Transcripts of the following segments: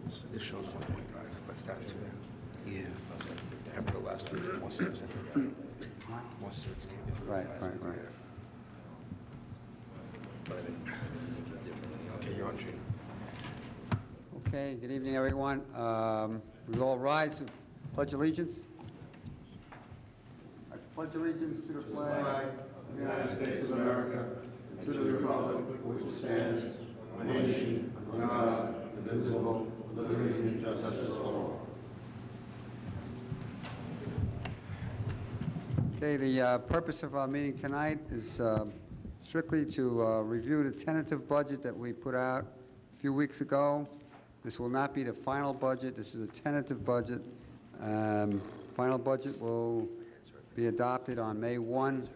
It shows 1.5, but that's too. Yeah. After the last one, more certs came in. More certs came in. Right. But I think, okay, you're on, Gene. Okay, good evening, everyone. We all rise to pledge allegiance. I pledge allegiance to the flag of the United States of America, and to the republic for which it stands, one nation, under God, indivisible, with liberty and justice for all. Okay, the purpose of our meeting tonight is strictly to review the tentative budget that we put out a few weeks ago. This will not be the final budget. This is a tentative budget. Final budget will be adopted on May 1,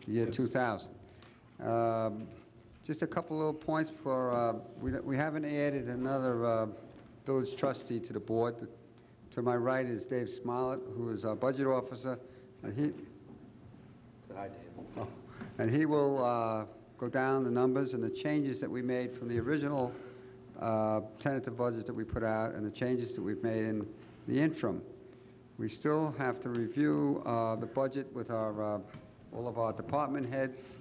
year 2000. Just a couple little points for, we haven't added another village trustee to the board. To my right is Dave Smollett, who is our budget officer, and he will go down the numbers and the changes that we made from the original tentative budget that we put out and the changes that we've made in the interim. We still have to review the budget with our all of our department heads.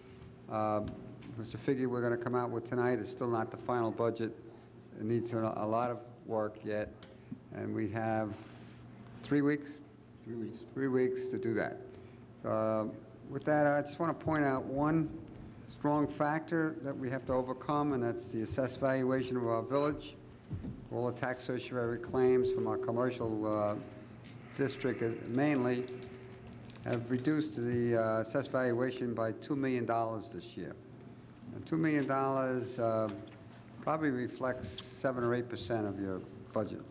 Because the figure we're going to come out with tonight is still not the final budget. It needs a lot of work yet, and we have 3 weeks? 3 weeks. 3 weeks to do that. With that, I just want to point out one strong factor that we have to overcome, and that's the assessed valuation of our village. All the tax certiorari claims from our commercial district mainly have reduced the assessed valuation by $2 million this year. And $2 million probably reflects 7 or 8% of your budget.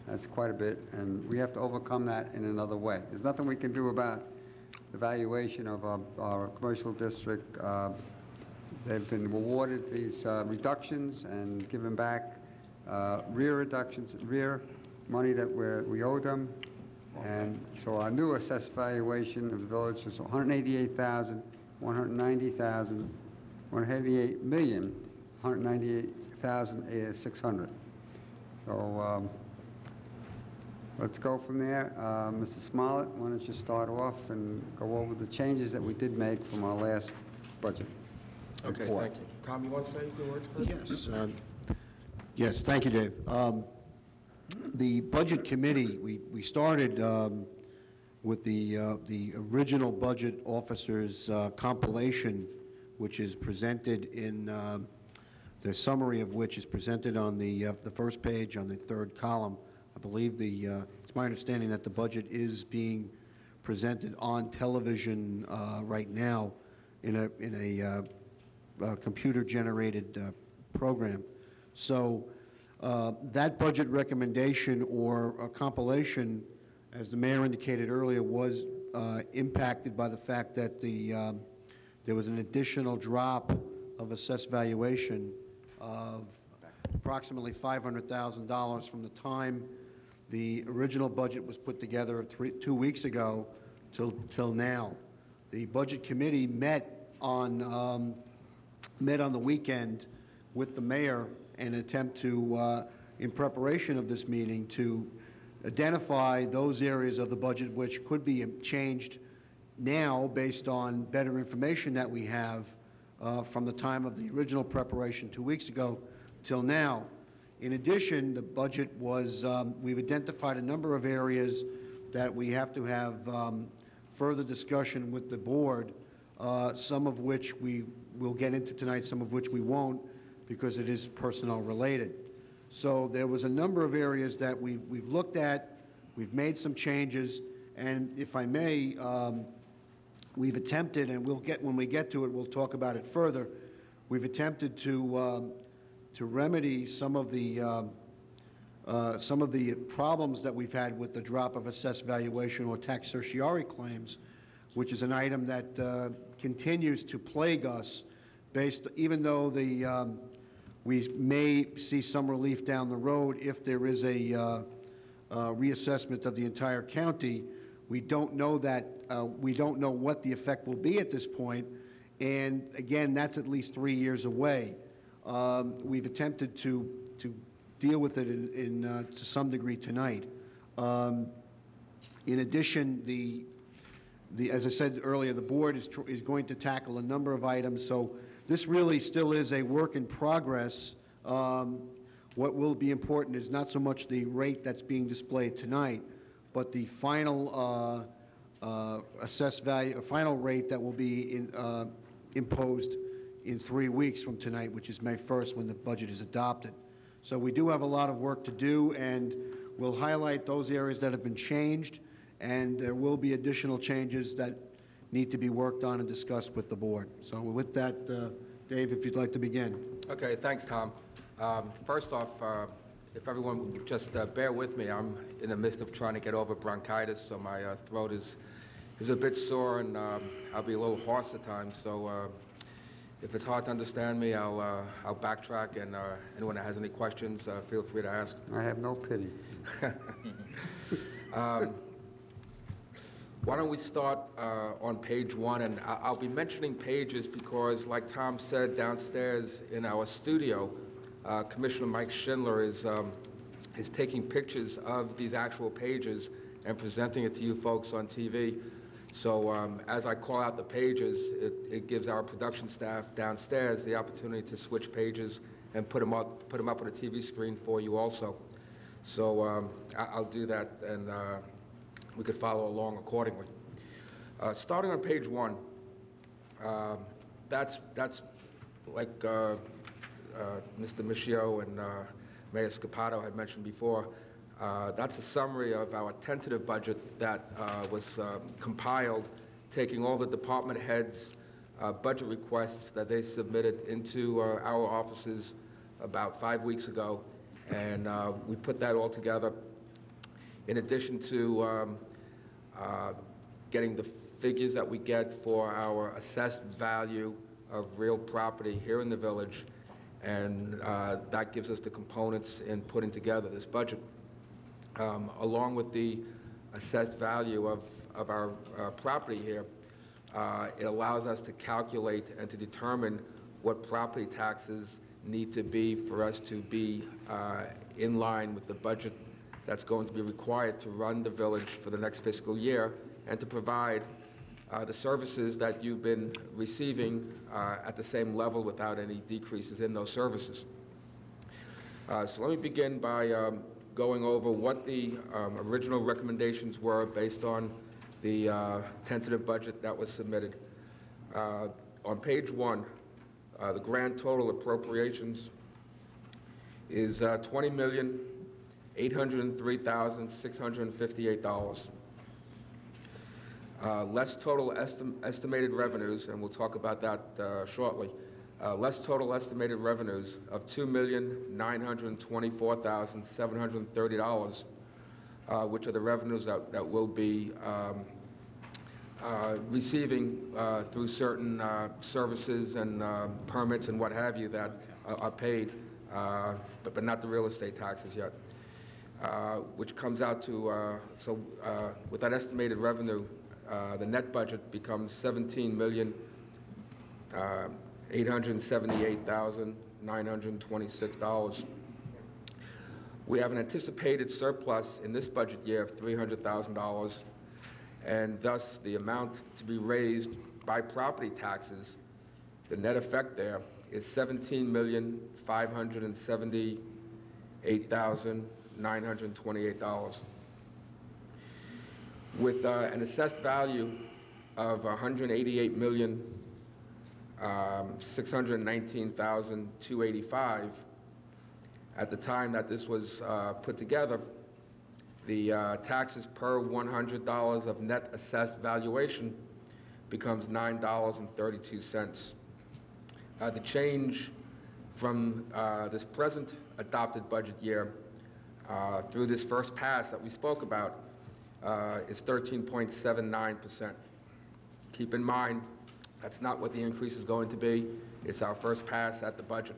That's quite a bit, and we have to overcome that in another way. There's nothing we can do about the valuation of our commercial district. They've been awarded these reductions and given back rear reductions, rear money that we owe them. And so our new assessed valuation of the village is $188,000, $190,000, $198,600. So let's go from there. Mr. Smollett, why don't you start off and go over the changes that we did make from our last budget? Okay, report. thank you. Tom, you want to say a few words first? Yes. Yes, thank you, Dave. The Budget Committee, we started with the original budget officer's compilation, which is presented in the summary of which is presented on the first page on the third column. I believe it's my understanding that the budget is being presented on television right now in a computer-generated program. So that budget recommendation or a compilation, as the mayor indicated earlier, was impacted by the fact that there was an additional drop of assessed valuation of approximately $500,000 from the time the original budget was put together 2 weeks ago till now. The Budget Committee met on the weekend with the mayor in an attempt to, in preparation of this meeting, to identify those areas of the budget which could be changed now based on better information that we have from the time of the original preparation 2 weeks ago till now. In addition, the budget was, we've identified a number of areas that we have to have further discussion with the board, some of which we will get into tonight, some of which we won't, because it is personnel related. So there was a number of areas that we've looked at, we've made some changes, and if I may, we've attempted, and when we get to it, we'll talk about it further, we've attempted to remedy some of the problems that we've had with the drop of assessed valuation or tax certiorari claims, which is an item that continues to plague us, even though we may see some relief down the road if there is a reassessment of the entire county. We don't know that. We don't know what the effect will be at this point, and again, that's at least 3 years away. We've attempted to deal with it to some degree tonight. In addition, as I said earlier, the board is going to tackle a number of items, so this really still is a work in progress. What will be important is not so much the rate that's being displayed tonight, but the final assessed value, final rate that will be imposed in 3 weeks from tonight, which is May 1st, when the budget is adopted. So we do have a lot of work to do, and we'll highlight those areas that have been changed, and there will be additional changes that need to be worked on and discussed with the board. So with that, Dave, if you'd like to begin. Okay, thanks, Tom. First off, if everyone would just bear with me, I'm in the midst of trying to get over bronchitis, so my throat is a bit sore, and I'll be a little hoarse at times. So if it's hard to understand me, I'll backtrack, and anyone that has any questions, feel free to ask. I have no pity. Why don't we start on page 1, and I'll be mentioning pages because, like Tom said, downstairs in our studio, Commissioner Mike Schindler is taking pictures of these actual pages and presenting it to you folks on TV. So as I call out the pages, it gives our production staff downstairs the opportunity to switch pages and put them up on a TV screen for you also. So I'll do that, and we could follow along accordingly. Starting on page 1, that's like Mr. Michio and Mayor Scapato had mentioned before. That's a summary of our tentative budget that was compiled, taking all the department heads' budget requests that they submitted into our offices about 5 weeks ago, and we put that all together. In addition to getting the figures that we get for our assessed value of real property here in the village, and that gives us the components in putting together this budget. Along with the assessed value of our property here, it allows us to calculate and to determine what property taxes need to be for us to be in line with the budget that's going to be required to run the village for the next fiscal year and to provide the services that you've been receiving at the same level without any decreases in those services. So let me begin by going over what the original recommendations were based on the tentative budget that was submitted. On page 1, the grand total appropriations is $20,803,658. Less total estimated revenues, and we'll talk about that shortly. Less total estimated revenues of $2,924,730, which are the revenues that we'll be receiving through certain services and permits and what have you that are paid, but not the real estate taxes yet, which comes out to, with that estimated revenue, the net budget becomes $17,878,926. We have an anticipated surplus in this budget year of $300,000, and thus the amount to be raised by property taxes, the net effect there is $17,578,928. With an assessed value of $188,619,285, at the time that this was put together, the taxes per $100 of net assessed valuation becomes $9.32. The change from this present adopted budget year through this first pass that we spoke about is 13.79%. Keep in mind, that's not what the increase is going to be. It's our first pass at the budget.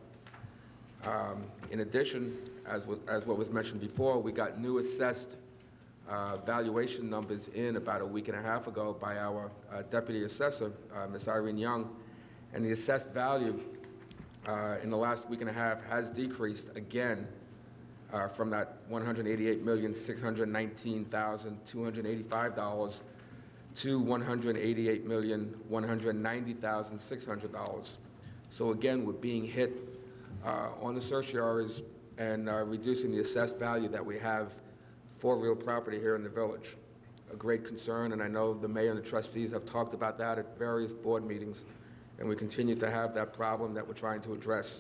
In addition, as what was mentioned before, we got new assessed valuation numbers in about a week and a half ago by our deputy assessor, Ms. Irene Young, and the assessed value in the last week and a half has decreased again from that $188,619,285 to $188,190,600. So again, we're being hit on the certiorars and reducing the assessed value that we have for real property here in the village. A great concern, and I know the mayor and the trustees have talked about that at various board meetings, and we continue to have that problem that we're trying to address.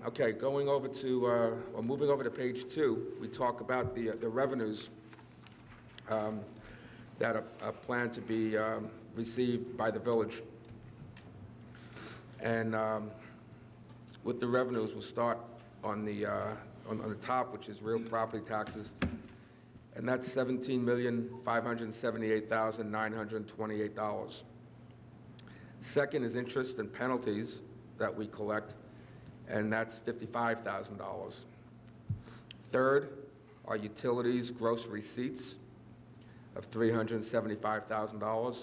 Okay, going over to, or moving over to page 2, we talk about the revenues that are planned to be received by the village. And with the revenues, we'll start on the top, which is real property taxes, and that's $17,578,928. Second is interest and penalties that we collect, and that's $55,000. Third are utilities gross receipts of $375,000.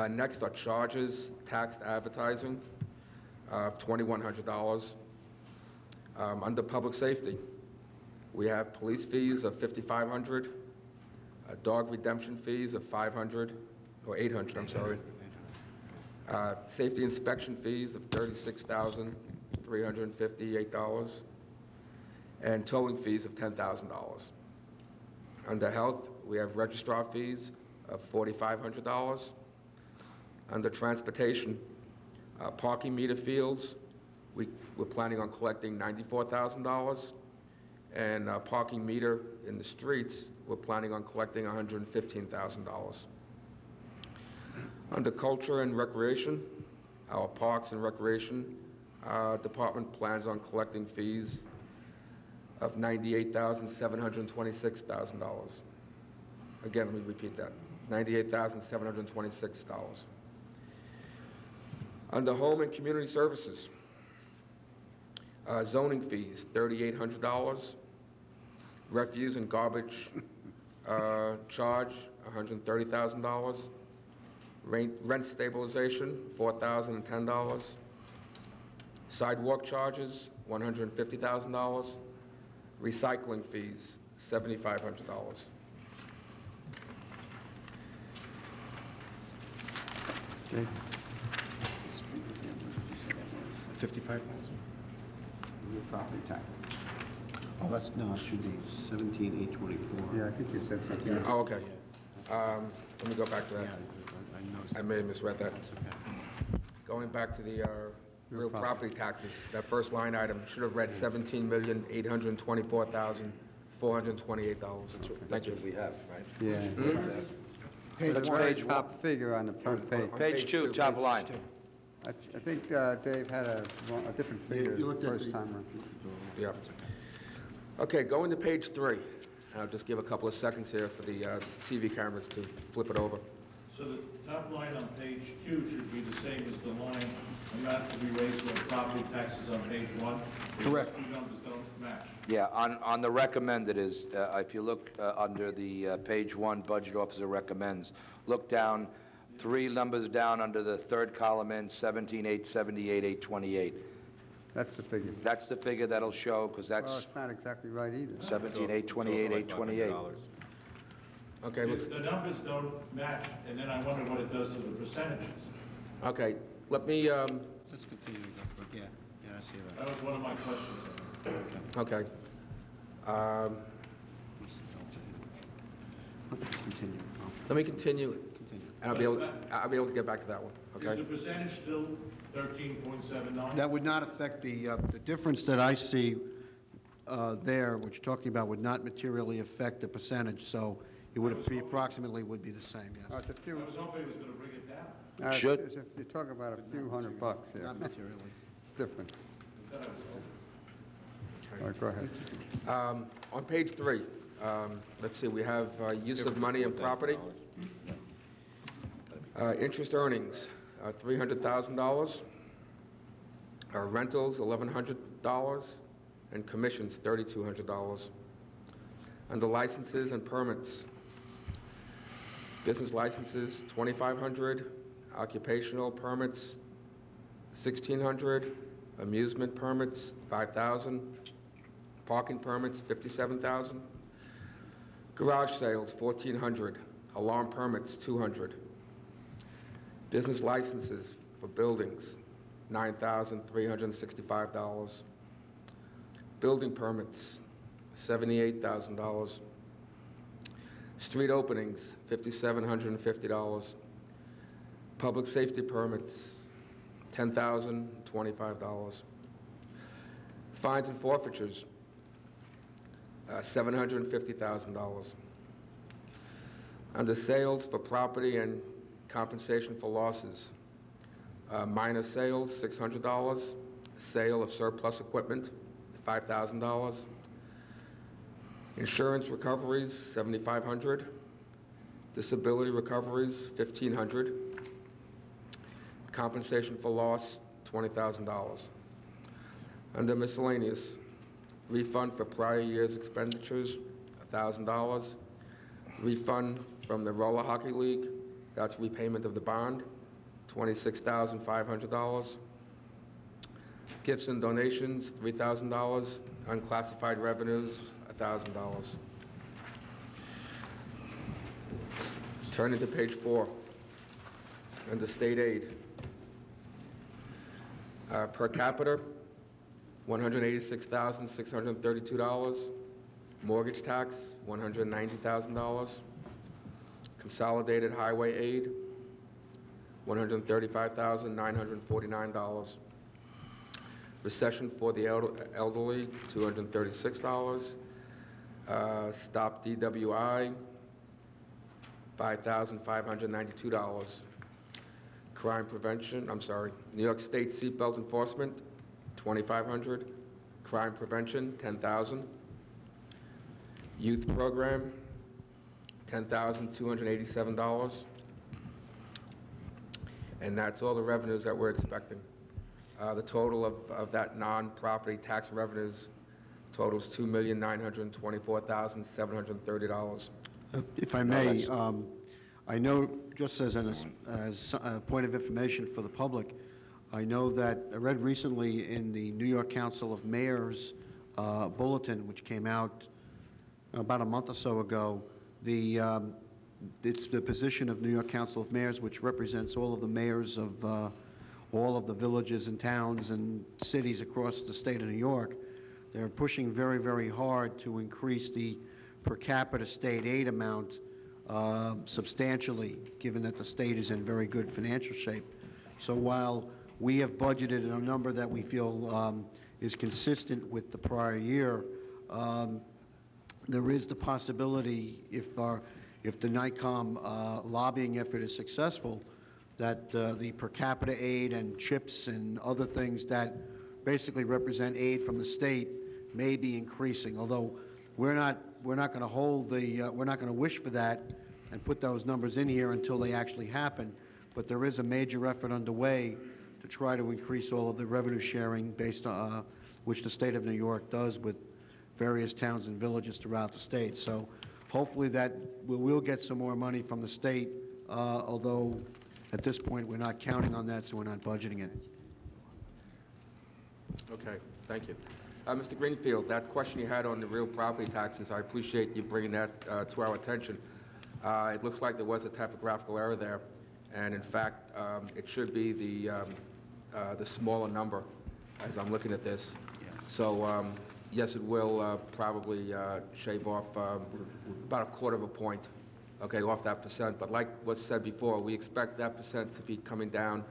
Next are charges, taxed advertising of $2,100. Under public safety, we have police fees of $5,500, dog redemption fees of $500, or $800, I'm sorry. Safety inspection fees of $36,358, and towing fees of $10,000. Under health, we have registrar fees of $4,500. Under transportation, parking meter fields, we're planning on collecting $94,000, and parking meter in the streets, we're planning on collecting $115,000. Under culture and recreation, our parks and recreation department plans on collecting fees of $98,726,000. Again, let me repeat that, $98,726. Under home and community services, zoning fees, $3,800. Refuse and garbage charge, $130,000. Rent stabilization, $4,010. Sidewalk charges, $150,000. Recycling fees, $7,500. Okay. 55,000. Real property tax. Oh, that's, no, it should be 17,824. Yeah, I think you said something. Oh, okay. Let me go back to that. I may have misread that. That's okay. Going back to the real property taxes, that first line item should have read $17,824,428. Thank you. We have, right? Yeah. That's The very page top figure on the front page. Page 2, top line. I think Dave had a different figure You looked the at first time around. Yeah. Okay, going to page 3. I'll just give a couple of seconds here for the TV cameras to flip it over. So the top line on page 2 should be the same as the line amount to be raised for property taxes on page 1? Correct. Those two numbers don't match. Yeah, on the recommended is, if you look under the page 1, budget officer recommends, look down, 3 numbers down under the third column in, 17,878, 828. That's the figure. That's the figure that'll show, because Well, that's it's not exactly right either. 17,828, 828. Okay, looks, The numbers don't match, and then I wonder what it does to the percentages. okay, let me, Let's continue. Yeah, I see that. That was one of my questions. okay. Let's continue. Let me continue, Continue. and I'll be able to get back to that one, Is okay? the percentage still 13.79? That would not affect the difference that I see there, which you're talking about, would not materially affect the percentage, so it would be approximately would be the same, Oh, yes. it's a few, I was hoping it was going to bring it down. Should. You're talking about a few $100 here. Not materially. Difference. That I was hoping. All right, go ahead. On page 3, let's see, we have use of money and property. Interest earnings, $300,000. Rentals, $1,100. And commissions, $3,200. Under licenses and permits, business licenses, $2,500. Occupational permits, $1,600. Amusement permits, $5,000. Parking permits, $57,000. Garage sales, $1,400. Alarm permits, $200. Business licenses for buildings, $9,365. Building permits, $78,000. Street openings, $5,750. Public safety permits, $10,025. Fines and forfeitures, $750,000. Under sales for property and compensation for losses, minor sales, $600. Sale of surplus equipment, $5,000. Insurance recoveries, $7,500. Disability recoveries, $1,500. Compensation for loss, $20,000. Under miscellaneous, refund for prior year's expenditures, $1,000. Refund from the Roller Hockey League, that's repayment of the bond, $26,500. Gifts and donations, $3,000. Unclassified revenues, $1,000. Turning to page 4, under state aid. Per capita, $186,632. Mortgage tax, $190,000. Consolidated highway aid, $135,949. Recession for the elderly, $236. Stop DWI, $5,592. Crime prevention, New York State seatbelt enforcement, $2,500. Crime prevention, $10,000. Youth program, $10,287. And that's all the revenues that we're expecting. The total of that non-property tax revenues totals $2,924,730. If I may, I know, just as a point of information for the public, I know that I read recently in the New York Council of Mayors bulletin, which came out about a month or so ago, it's the position of New York Council of Mayors, which represents all of the mayors of all of the villages and towns and cities across the state of New York. They're pushing very, very hard to increase the per capita state aid amount substantially, given that the state is in very good financial shape. So while we have budgeted a number that we feel is consistent with the prior year, there is the possibility, if the NICOM lobbying effort is successful, that the per capita aid and CHIPS and other things that basically represent aid from the state may be increasing. Although we're not going to hold we're not going to wish for that and put those numbers in here until they actually happen. But there is a major effort underway to try to increase all of the revenue sharing based on which the state of New York does with various towns and villages throughout the state. So hopefully that we'll get some more money from the state, although at this point we're not counting on that, so we're not budgeting it. Okay, thank you. Mr. Greenfield, that question you had on the real property taxes, I appreciate you bringing that to our attention. It looks like there was a typographical error there, and in fact, it should be the smaller number as I'm looking at this. Yeah. So yes, it will probably shave off about 1/4 point, okay, off that percent. But like was said before, we expect that percent to be coming down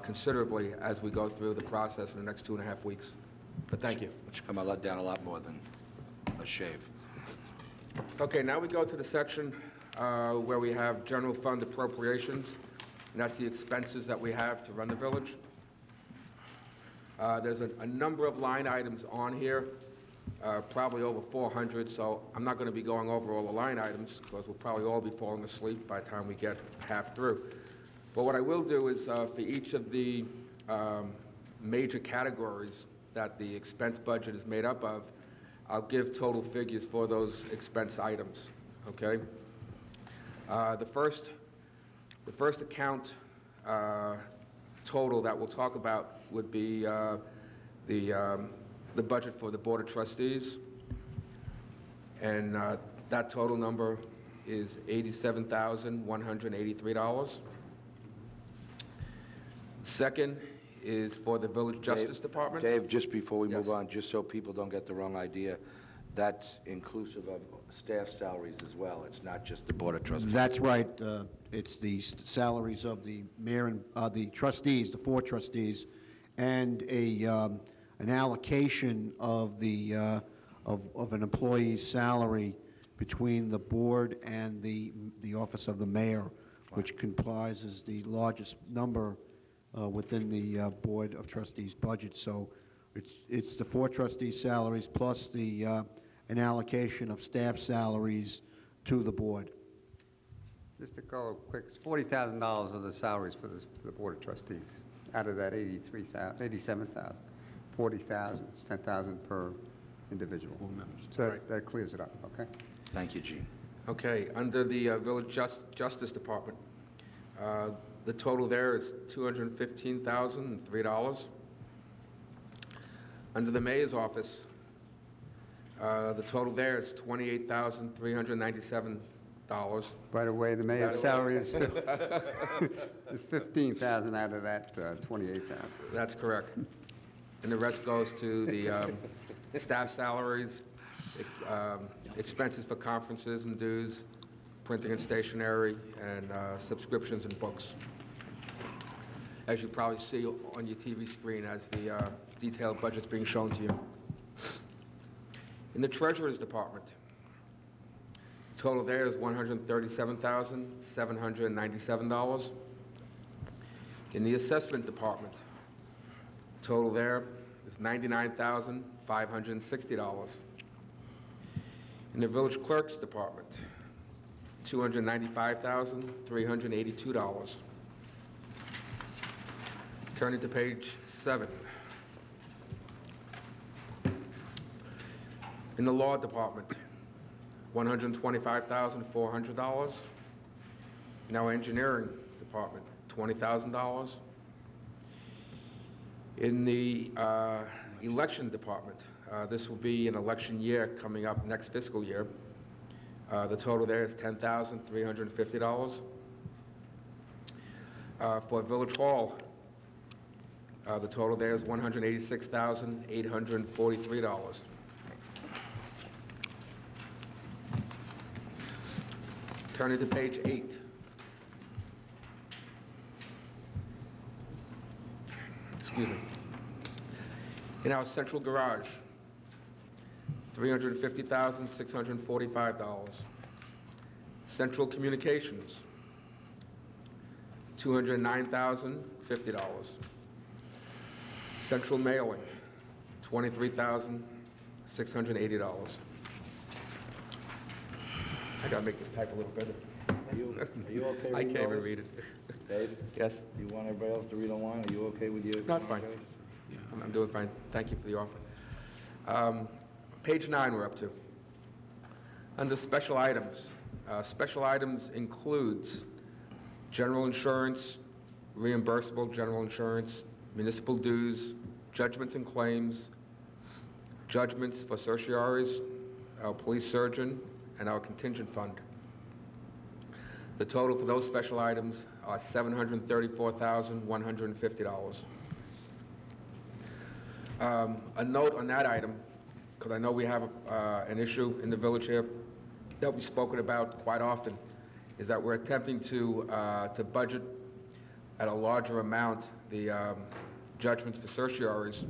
considerably as we go through the process in the next 2.5 weeks. But thank you. Which come down a lot more than a shave. Okay, now we go to the section where we have general fund appropriations, and that's the expenses that we have to run the village. There's a number of line items on here, probably over 400, so I'm not going to be going over all the line items because we'll probably all be falling asleep by the time we get half through. But what I will do is for each of the major categories that the expense budget is made up of, I'll give total figures for those expense items, okay? The first account total that we'll talk about would be the budget for the Board of Trustees. And that total number is $87,183. Second is for the Village Justice Department. Dave, just before we move Yes. on, just so people don't get the wrong idea, that's inclusive of staff salaries as well. It's not just the Board of Trustees. That's right. It's the salaries of the mayor and the trustees, the 4 trustees, and an allocation of the of an employee's salary between the board and the office of the mayor, which comprises the largest number within the Board of Trustees budget. So it's the 4 trustees' salaries plus the an allocation of staff salaries to the board. Just to go quick, it's $40,000 of the salaries for the Board of Trustees. Out of that 87,000, 40,000, it's 10,000 per individual. So that clears it up, okay? Thank you, Gene. Okay, under the Village Justice Department, the total there is $215,003. Under the mayor's office, the total there is $28,397. By the way, the mayor's salary is is 15,000 out of that 28,000. That's correct. And the rest goes to the staff salaries, expenses for conferences and dues, printing and stationery, and subscriptions and books. As you probably see on your TV screen as the detailed budget's being shown to you. In the Treasurer's Department, total there is $137,797. In the Assessment Department, total there is $99,560. In the Village Clerk's Department, $295,382. Turning to page 7. In the Law Department, $125,400. In our Engineering Department, $20,000. In the Election Department, this will be an election year coming up next fiscal year. The total there is $10,350. For Village Hall, the total there is $186,843. Turning to page 8. Excuse me. In our central garage, $350,645. Central communications, $209,050. Central mailing, $23,680. I gotta make this type a little better. Are you okay I reading can't all even this? read it. Dave, Yes, you want everybody else to read online? Are you okay with your? No, it's fine. I'm doing fine. Thank you for the offer. Page 9 we're up to. Under special items includes general insurance, reimbursable general insurance, municipal dues, judgments and claims, judgments for certiorieries, our police surgeon, and our contingent fund. The total for those special items are $734,150. A note on that item, because I know we have an issue in the village here that we've spoken about quite often, is that we're attempting to budget at a larger amount the judgments for certiorieries,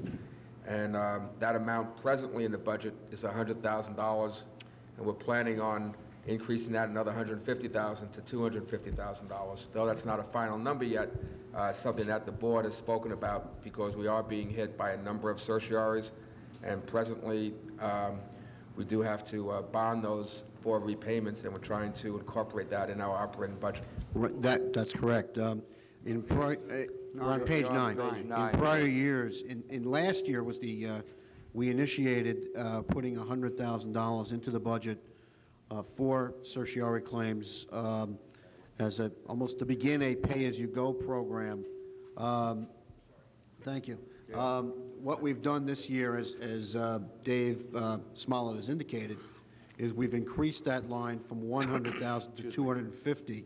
and that amount presently in the budget is $100,000, and we're planning on increasing that another $150,000 to $250,000. Though that's not a final number yet, something that the board has spoken about because we are being hit by a number of certiorieries, and presently we do have to bond those for repayments, and we're trying to incorporate that in our operating budget. That's correct. We're on page 9. Page 9. In prior years, in last year was we initiated putting $100,000 into the budget for certiorari claims as almost to begin a pay-as-you-go program Thank you. What we've done this year, as Dave Smollett has indicated, is we've increased that line from 100,000 to 250.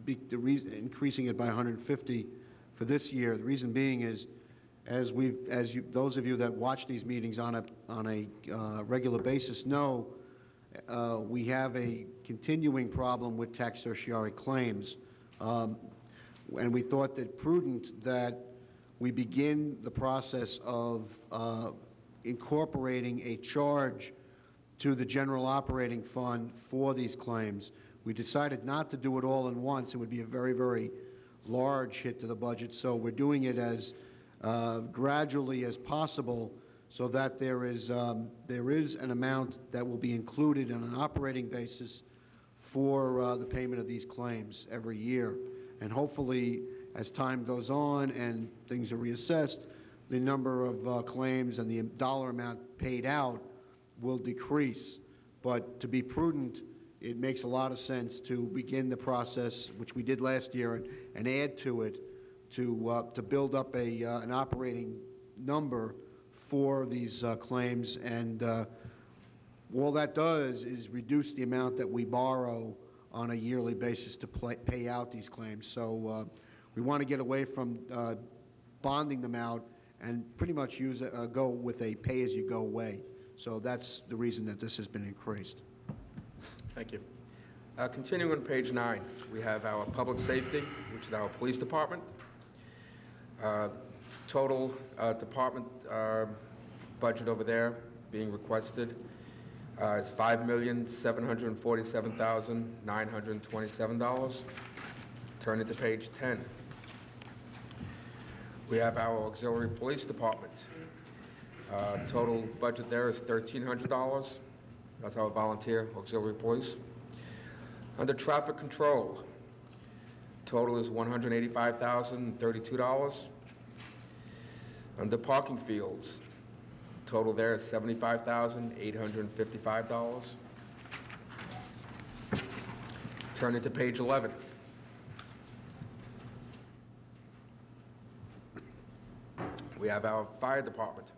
Increasing it by 150 for this year. The reason being is, those of you that watch these meetings on a regular basis know, we have a continuing problem with tax certiorari claims, and we thought that prudent that we begin the process of incorporating a charge to the general operating fund for these claims. We decided not to do it all at once. It would be a very, very large hit to the budget, so we're doing it as gradually as possible, so that there is an amount that will be included on an operating basis for the payment of these claims every year. And hopefully, as time goes on and things are reassessed, the number of claims and the dollar amount paid out will decrease. But to be prudent, it makes a lot of sense to begin the process, which we did last year, and add to it to build up an operating number for these claims. And all that does is reduce the amount that we borrow on a yearly basis to pay out these claims. So we want to get away from bonding them out and pretty much go with a pay-as-you-go way. So that's the reason that this has been increased. Thank you. Continuing on page 9, we have our public safety, which is our police department. Total department budget over there being requested is $5,747,927. Turning to page 10. We have our auxiliary police department. Total budget there is $1,300. That's our volunteer auxiliary police. Under traffic control, total is $185,032. Under parking fields, total there is $75,855. Turning to page 11. We have our fire department.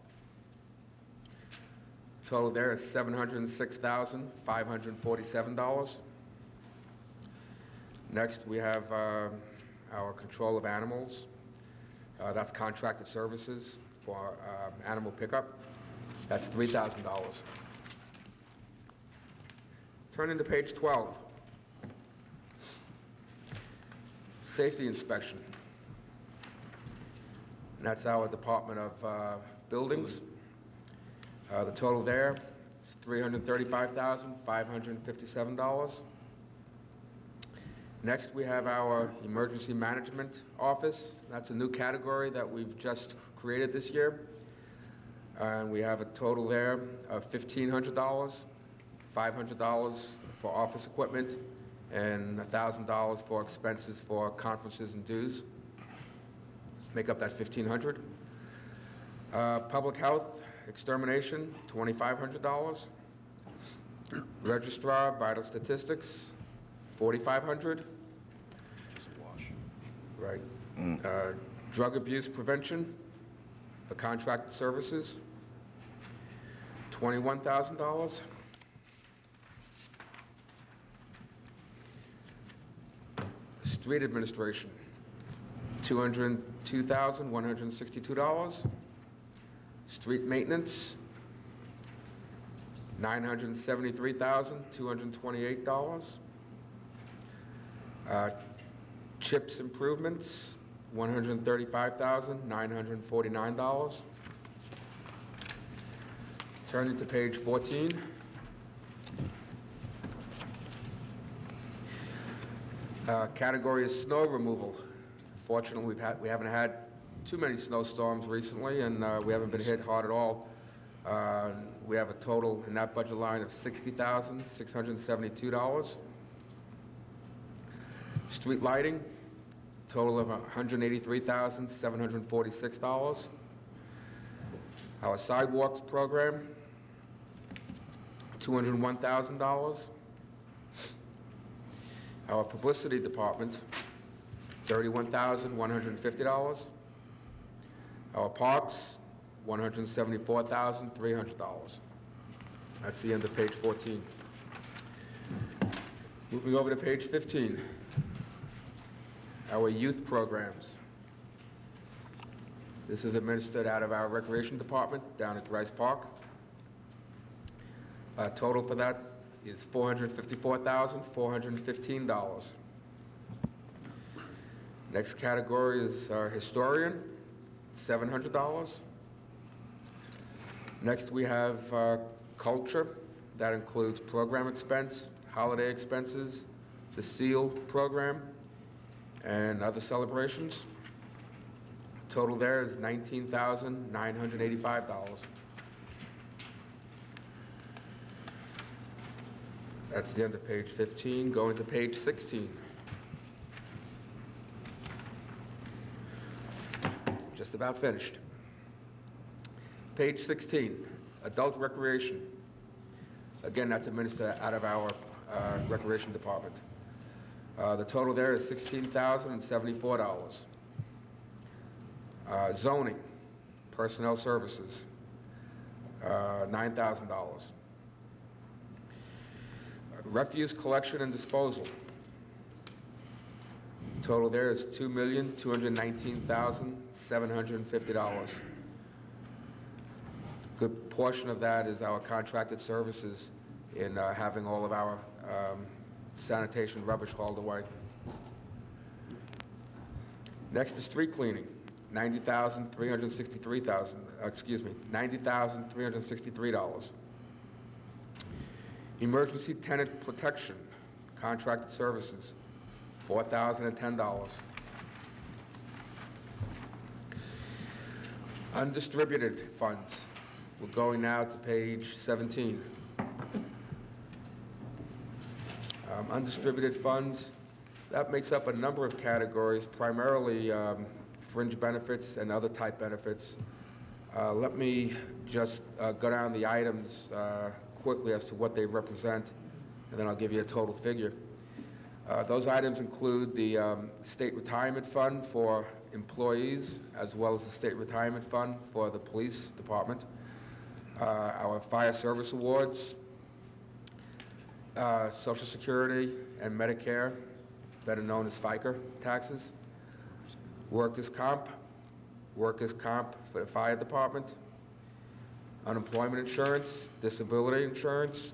Total there is $706,547. Next, we have our control of animals. That's contracted services for animal pickup. That's $3,000. Turning to page 12. Safety inspection. And that's our Department of Buildings. The total there is $335,557. Next, we have our Emergency Management Office. That's a new category that we've just created this year. And we have a total there of $1,500, $500 for office equipment, and $1,000 for expenses for conferences and dues. Make up that $1,500. Public health extermination, $2,500. Registrar vital statistics, $4,500. Right. Drug abuse prevention for contracted services, $21,000. Street administration, $202,162. Street maintenance, $973,228. CHIPS improvements, $135,949. Turning to page 14. Category is snow removal. Fortunately, we haven't had too many snowstorms recently, and we haven't been hit hard at all. We have a total in that budget line of $60,672. Street lighting, total of $183,746. Our sidewalks program, $201,000. Our publicity department, $31,150. Our parks, $174,300. That's the end of page 14. Moving over to page 15. Our youth programs. This is administered out of our recreation department down at Rice Park. Total for that is $454,415. Next category is our historian, $700. Next we have culture. That includes program expense, holiday expenses, the SEAL program, and other celebrations. Total there is $19,985. That's the end of page 15. Going to page 16. Just about finished. Page 16, adult recreation. Again, that's administered out of our recreation department. The total there is $16,074. Zoning, personnel services, $9,000. Refuse collection and disposal. Total there is $2,219,750. Good portion of that is our contracted services in having all of our sanitation rubbish hauled away. Next is street cleaning, $90,363. Emergency tenant protection, contracted services, $4,010. Undistributed funds. We're going now to page 17. Undistributed funds, that makes up a number of categories, primarily fringe benefits and other type benefits. Let me just go down the items quickly as to what they represent, and then I'll give you a total figure. Those items include the state retirement fund for employees, as well as the state retirement fund for the police department, our fire service awards, Social Security and Medicare, better known as FICA taxes, workers' comp for the fire department, unemployment insurance, disability insurance,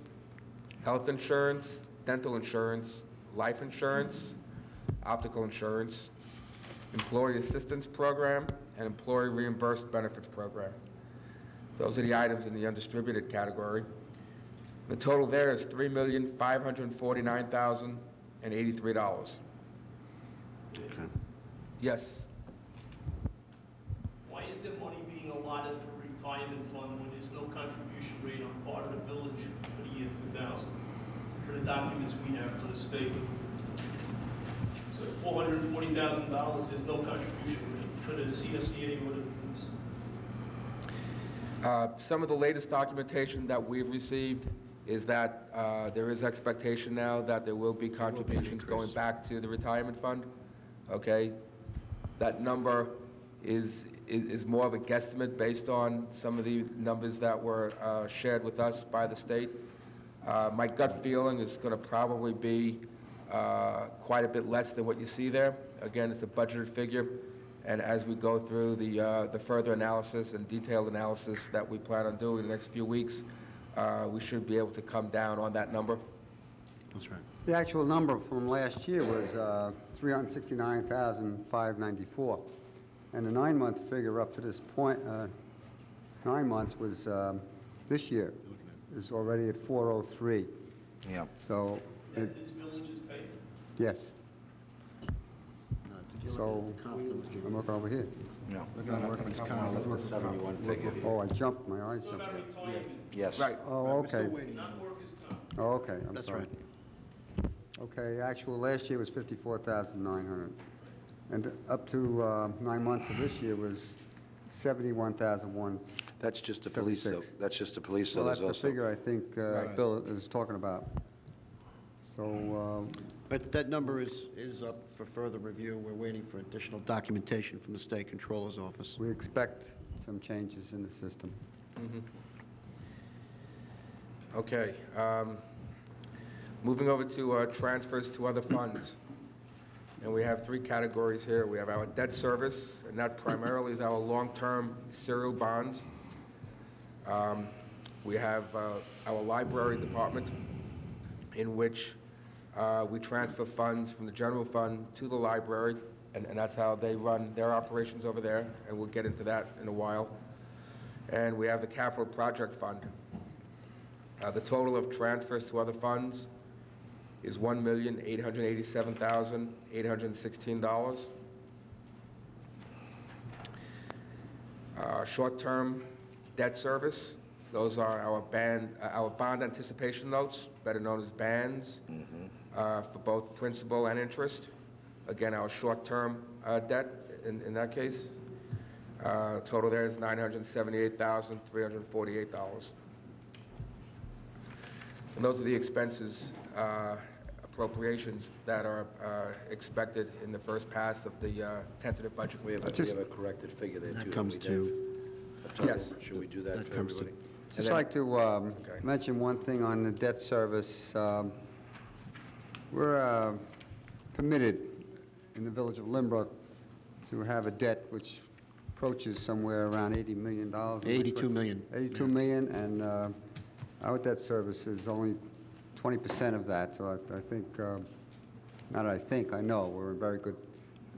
health insurance, dental insurance, life insurance, optical insurance, employee assistance program, and employee reimbursed benefits program. Those are the items in the undistributed category. The total there is $3,549,083. Okay. Yes. Why is there money being allotted for retirement fund when there's no contribution rate on part of the village for the year 2000? For the documents we have to the state. So $440,000, there's no contribution rate for the CSEA or the police. Some of the latest documentation that we've received is that there is expectation now that there will be contributions going back to the retirement fund. Okay, that number is more of a guesstimate based on some of the numbers that were shared with us by the state. My gut feeling is going to probably be quite a bit less than what you see there. Again, it's a budgeted figure, and as we go through the further analysis and detailed analysis that we plan on doing in the next few weeks, we should be able to come down on that number. That's right. The actual number from last year was $369,594. And the 9-month figure up to this point, 9 months was this year is already at 403. Yeah. So, That this village is paid? yes. So, I'm looking over here. No. Look at workman's comp, look at the 71 figure here. Oh, I jumped, my eyes What jumped. about retirement? Yes. Right. Oh, okay. Not workers' comp? Oh, okay, I'm That's sorry. right. Okay, actual last year was 54,900. And up to 9 months of this year was 71,100. That's just the police, though. 76. That's just the police, so Well, there's that's the also... figure I think Right. Bill is talking about. So But that number is up for further review. We're waiting for additional documentation from the State Controller's Office. we expect some changes in the system. Okay. Moving over to transfers to other funds. And we have three categories here. We have our debt service, and that primarily is our long-term serial bonds. We have our library department, in which we transfer funds from the general fund to the library, and that's how they run their operations over there, and we'll get into that in a while. And we have the capital project fund. The total of transfers to other funds is $1,887,816. Short-term debt service, those are our bond anticipation notes, better known as bands, for both principal and interest. Again, our short-term debt in that case. Total there is $978,348. And those are the expenses, appropriations that are expected in the first pass of the tentative budget. We have a corrected figure there, too. That comes to, Yes. Should we do that that for comes to, everybody? Just like to mention one thing on the debt service. We're permitted in the village of Lynbrook to have a debt which approaches somewhere around $80 million. 82 million. 82 million, and our debt service is only 20% of that. So I think, not I think, I know, we're in very good,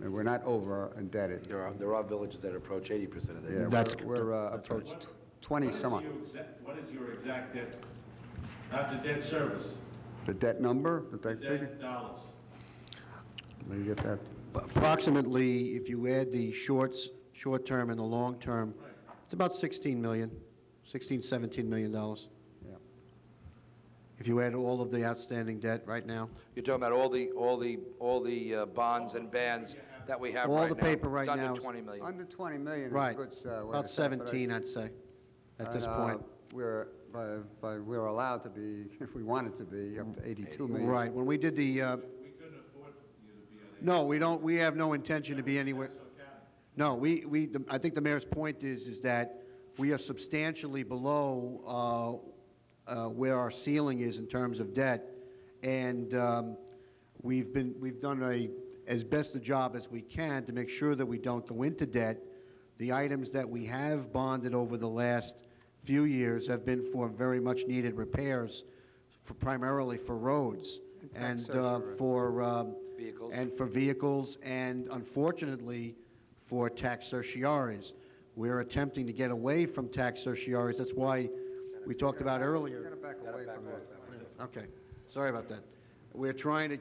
we're not over indebted. There are villages that approach 80% of Yeah, that. That's- we're approached 20 some odd. What is your exact debt? Not the debt service, The debt number, the the debt figure? debt dollars. Let me get that. approximately, if you add the short-term and the long-term, it's about 16 million, 16, 17 million dollars. Yeah. If you add all of the outstanding debt right now. You're talking about all the bonds and bands that we have All right the now. paper right It's now under is- 20 million. Under 20 million Right. is a good way About to say it, but 17, I'd say, at this and, point. We're allowed to be, if we wanted to be, up to 82 million. Right, when we did the, We couldn't afford you to be on no, we don't, we have no intention to be anywhere. No, I think the mayor's point is that we are substantially below where our ceiling is in terms of debt, and we've done as best a job as we can to make sure that we don't go into debt. The items that we have bonded over the last few years have been for very much needed repairs, primarily for roads and for Vehicles. and for vehicles, and unfortunately for tax certiorari's. We're attempting to get away from tax certiorari's. That's why we talked about You earlier. gotta back away from that. Okay, sorry about that. We're trying to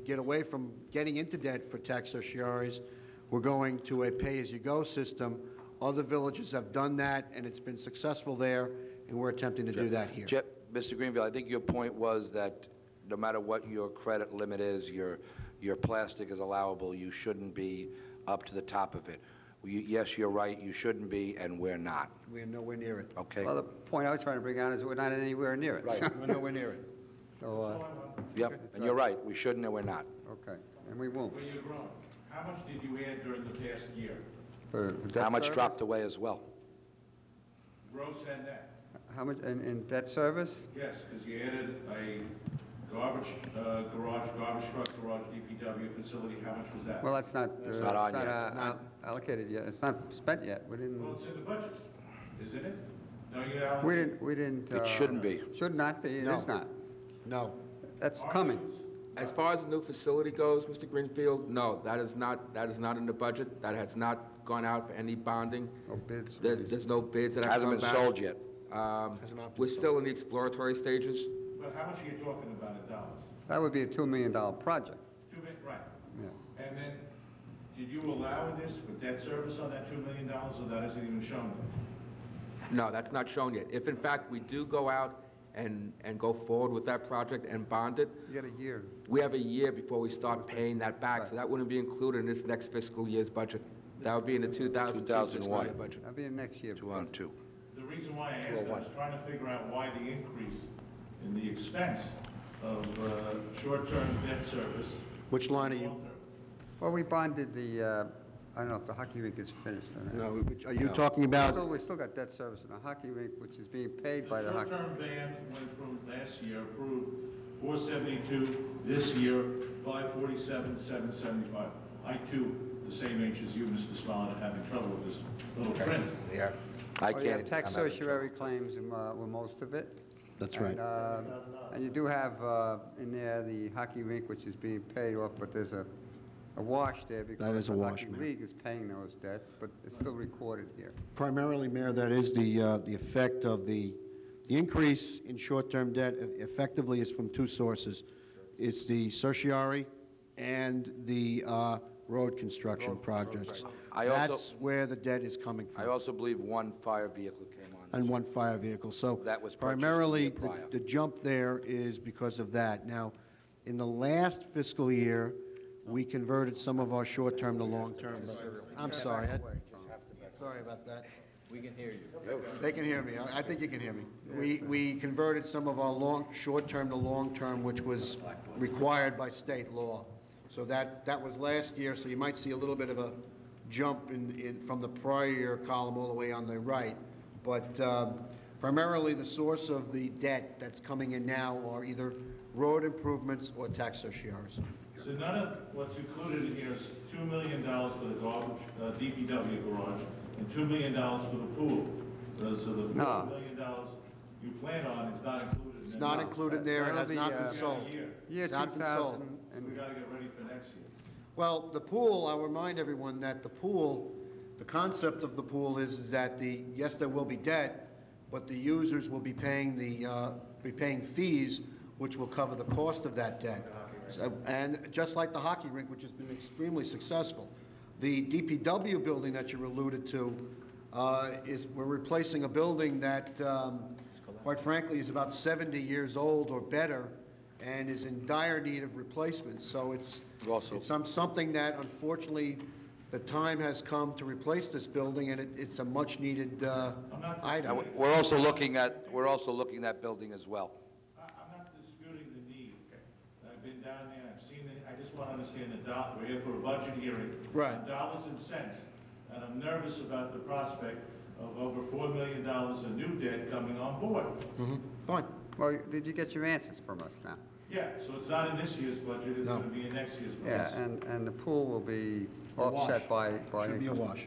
get away from getting into debt for tax certiorari's. We're going to a pay-as-you-go system. Other villages have done that, and it's been successful there, and we're attempting to do that here. Mr. Greenfield, I think your point was that no matter what your credit limit is, your plastic is allowable, you shouldn't be up to the top of it. Yes, you're right, you shouldn't be, and we're not. We're nowhere near it. Okay? Well, the point I was trying to bring out is we're not anywhere near it. Right. We're nowhere near it. So, Yep, and you're right, we shouldn't and we're not. okay, and we won't. Where you're growing. How much did you add during the past year? For debt How much service? dropped away as well? Gross and net? How much, in debt service? Yes, because you added a garbage garage, garbage truck garage, DPW facility. How much was that? Well, that's not, It's not on yet. allocated yet. It's not spent yet. We Well, didn't, it's in the budget, isn't it? No, you we didn't. It shouldn't be. Should not be, it is not. No. That's coming. As far as the new facility goes, Mr. Greenfield, no, that is not in the budget. That has not gone out for any bonding. No bids. There's no bids that have Hasn't come been back. sold yet. Has not been We're still in the exploratory stages. But how much are you talking about in dollars? That would be a $2 million project. Right. Yeah. And then, did you allow this for debt service on that $2 million, or that isn't even shown? No, that's not shown yet. If in fact we do go out and go forward with that project and bond it, You got a year. we have a year before we start paying that back, so that wouldn't be included in this next fiscal year's budget. That would be in the 2002 fiscal 2001. year budget. That'll be in next year. 2-on-2. The reason why I asked that, I was trying to figure out why the increase in the expense of short-term debt service. Which line are you? Long-term. Well, we bonded the, I don't know if the hockey rink is finished or not. No, are you talking about? We still got debt service in the hockey rink, which is being paid by the hockey. The short-term ban went from last year, approved 472, this year 547, 775. I too, the same age as you, Mr. Smolin, are having trouble with this little print. Yeah. I Oh, you have can't. tax I'm having certiorari claims were most of it. That's right. And you do have in there the hockey rink, which is being paid off, but there's a wash there because is a the wash, hockey Mayor. league is paying those debts, but it's still recorded here. Primarily, Mayor, that is the effect of the increase in short-term debt effectively is from two sources. It's the certiorari and the road construction projects. I also- That's where the debt is coming I from, also believe one fire vehicle came on. and one fire vehicle. So That was purchased primarily, the year prior. the jump there is because of that. Now, in the last fiscal year, we converted some of our short-term to long-term. I'm sorry. Sorry about that. We can hear you. They can hear me. I think you can hear me. We converted some of our short-term to long-term, which was required by state law. So that was last year, so you might see a little bit of a jump from the prior year column all the way on the right. But primarily, the source of the debt that's coming in now are either road improvements or tax certiorari. So none of what's included in here is $2 million for the garbage, DPW garage, and $2 million for the pool. So the $4 No. million you plan on is not included in that. It's not included there, it That'll has be, not been uh, sold. Year. Year It's not been sold. 2000, We and gotta get ready for next year. Well, the pool, I'll remind everyone that the pool, the concept of the pool is that yes, there will be debt, but the users will be paying fees, which will cover the cost of that debt. And just like the hockey rink, which has been extremely successful. The DPW building that you alluded to, we're replacing a building that, quite frankly, is about 70 years old or better and is in dire need of replacement. So it's something that, unfortunately, the time has come to replace this building, and it's a much-needed item. We're also looking at that building as well. I'm not disputing the need. I've been down there, I've seen it, I just want to understand the dollar. We're here for a budget hearing. Right. Dollars and cents. And I'm nervous about the prospect of over $4 million in new debt coming on board. Fine. well, did you get your answers from us now? Yeah, so it's not in this year's budget, it's No. going to be in next year's Yeah, budget. and the pool will be A wash. offset by. Should be a wash.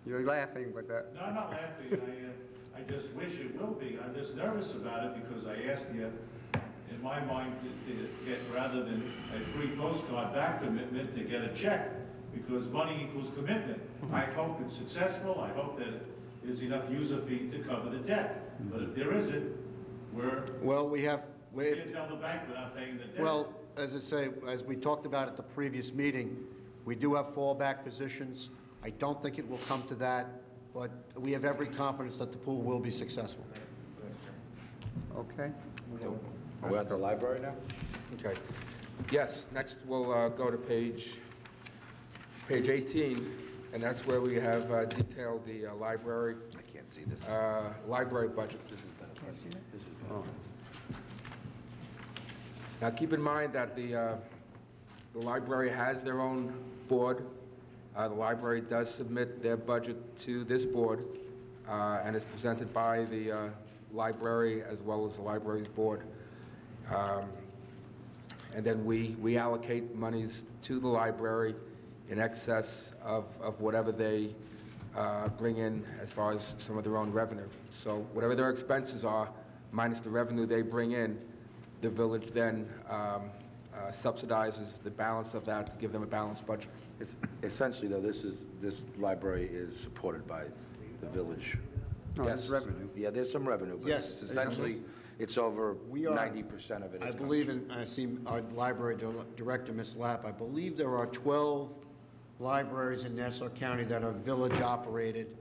You're laughing, but that. No, I'm not laughing, I just wish it will be. I'm just nervous about it because I asked you, in my mind, to get, rather than a free postcard back commitment, to get a check, because money equals commitment. I hope it's successful, I hope that there's enough user fee to cover the debt. But if there isn't, Well, we can't tell the bank we're not paying the debt. Well, as I say, as we talked about at the previous meeting, we do have fallback positions. I don't think it will come to that, but we have every confidence that the pool will be successful. Okay. Are we at the library now? Okay. Yes, next we'll go to page 18, and that's where we have detailed the library I can't see this. library budget. Oh. Now, keep in mind that the library has their own board. The library does submit their budget to this board, and is presented by the library as well as the library's board. And then we allocate monies to the library in excess of whatever they bring in as far as some of their own revenue. So whatever their expenses are, minus the revenue they bring in, the village then subsidizes the balance of that to give them a balanced budget. Essentially, though, this library is supported by the village. No, Yes. it's revenue. Yeah, there's some revenue, but Yes. it's essentially, it's over We are- 90% of it. I is believe, I see our library director, Ms. Lapp, I believe there are 12 libraries in Nassau County that are village-operated,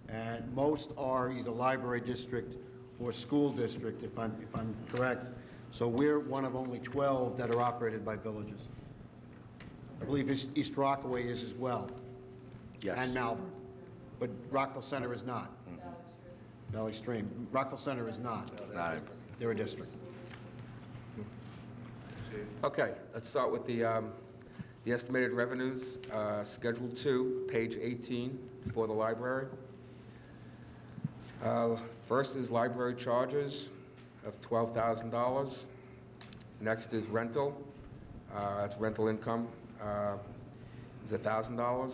and most are either library district or school district, if I'm correct. So we're one of only 12 that are operated by villages. I believe East Rockaway is as well, Yes. and Malvern, but Rockville Center is not. Valley Stream. Rockville Center is not. It's not. They're a district. Dave. Okay, let's start with the estimated revenues, Schedule 2, page 18 for the library. First is library charges of $12,000. Next is rental. That's rental income is $1,000.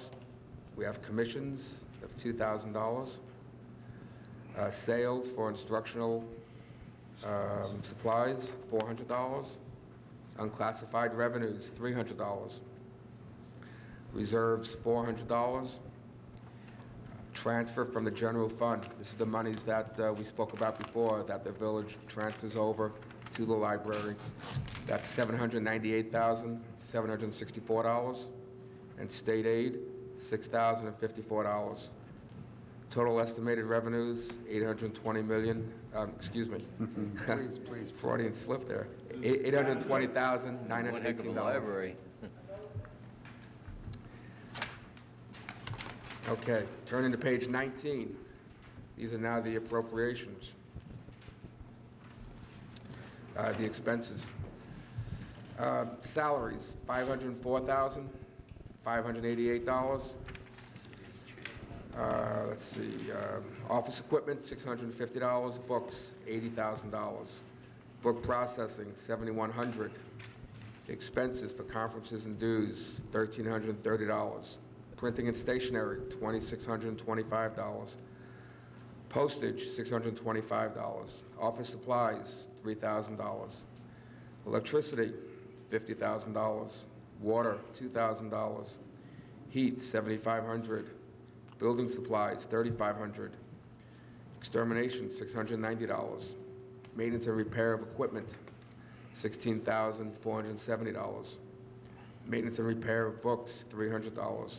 We have commissions of $2,000. Sales for instructional supplies, $400. Unclassified revenues, $300. Reserves, $400. Transfer from the general fund. This is the monies that we spoke about before, that the village transfers over to the library. That's $798,764. And state aid, $6,054. Total estimated revenues, $820 million, excuse me. Please. Freudian slip there. $820,918. Library. Okay, turning to page 19. These are now the appropriations. The expenses. Salaries, $504,588. Let's see, office equipment, $650. Books, $80,000. Book processing, $7,100. Expenses for conferences and dues, $1,330. Printing and stationery, $2,625. Postage, $625. Office supplies, $3,000. Electricity, $50,000. Water, $2,000. Heat, $7,500. Building supplies, $3,500. Extermination, $690. Maintenance and repair of equipment, $16,470. Maintenance and repair of books, $300.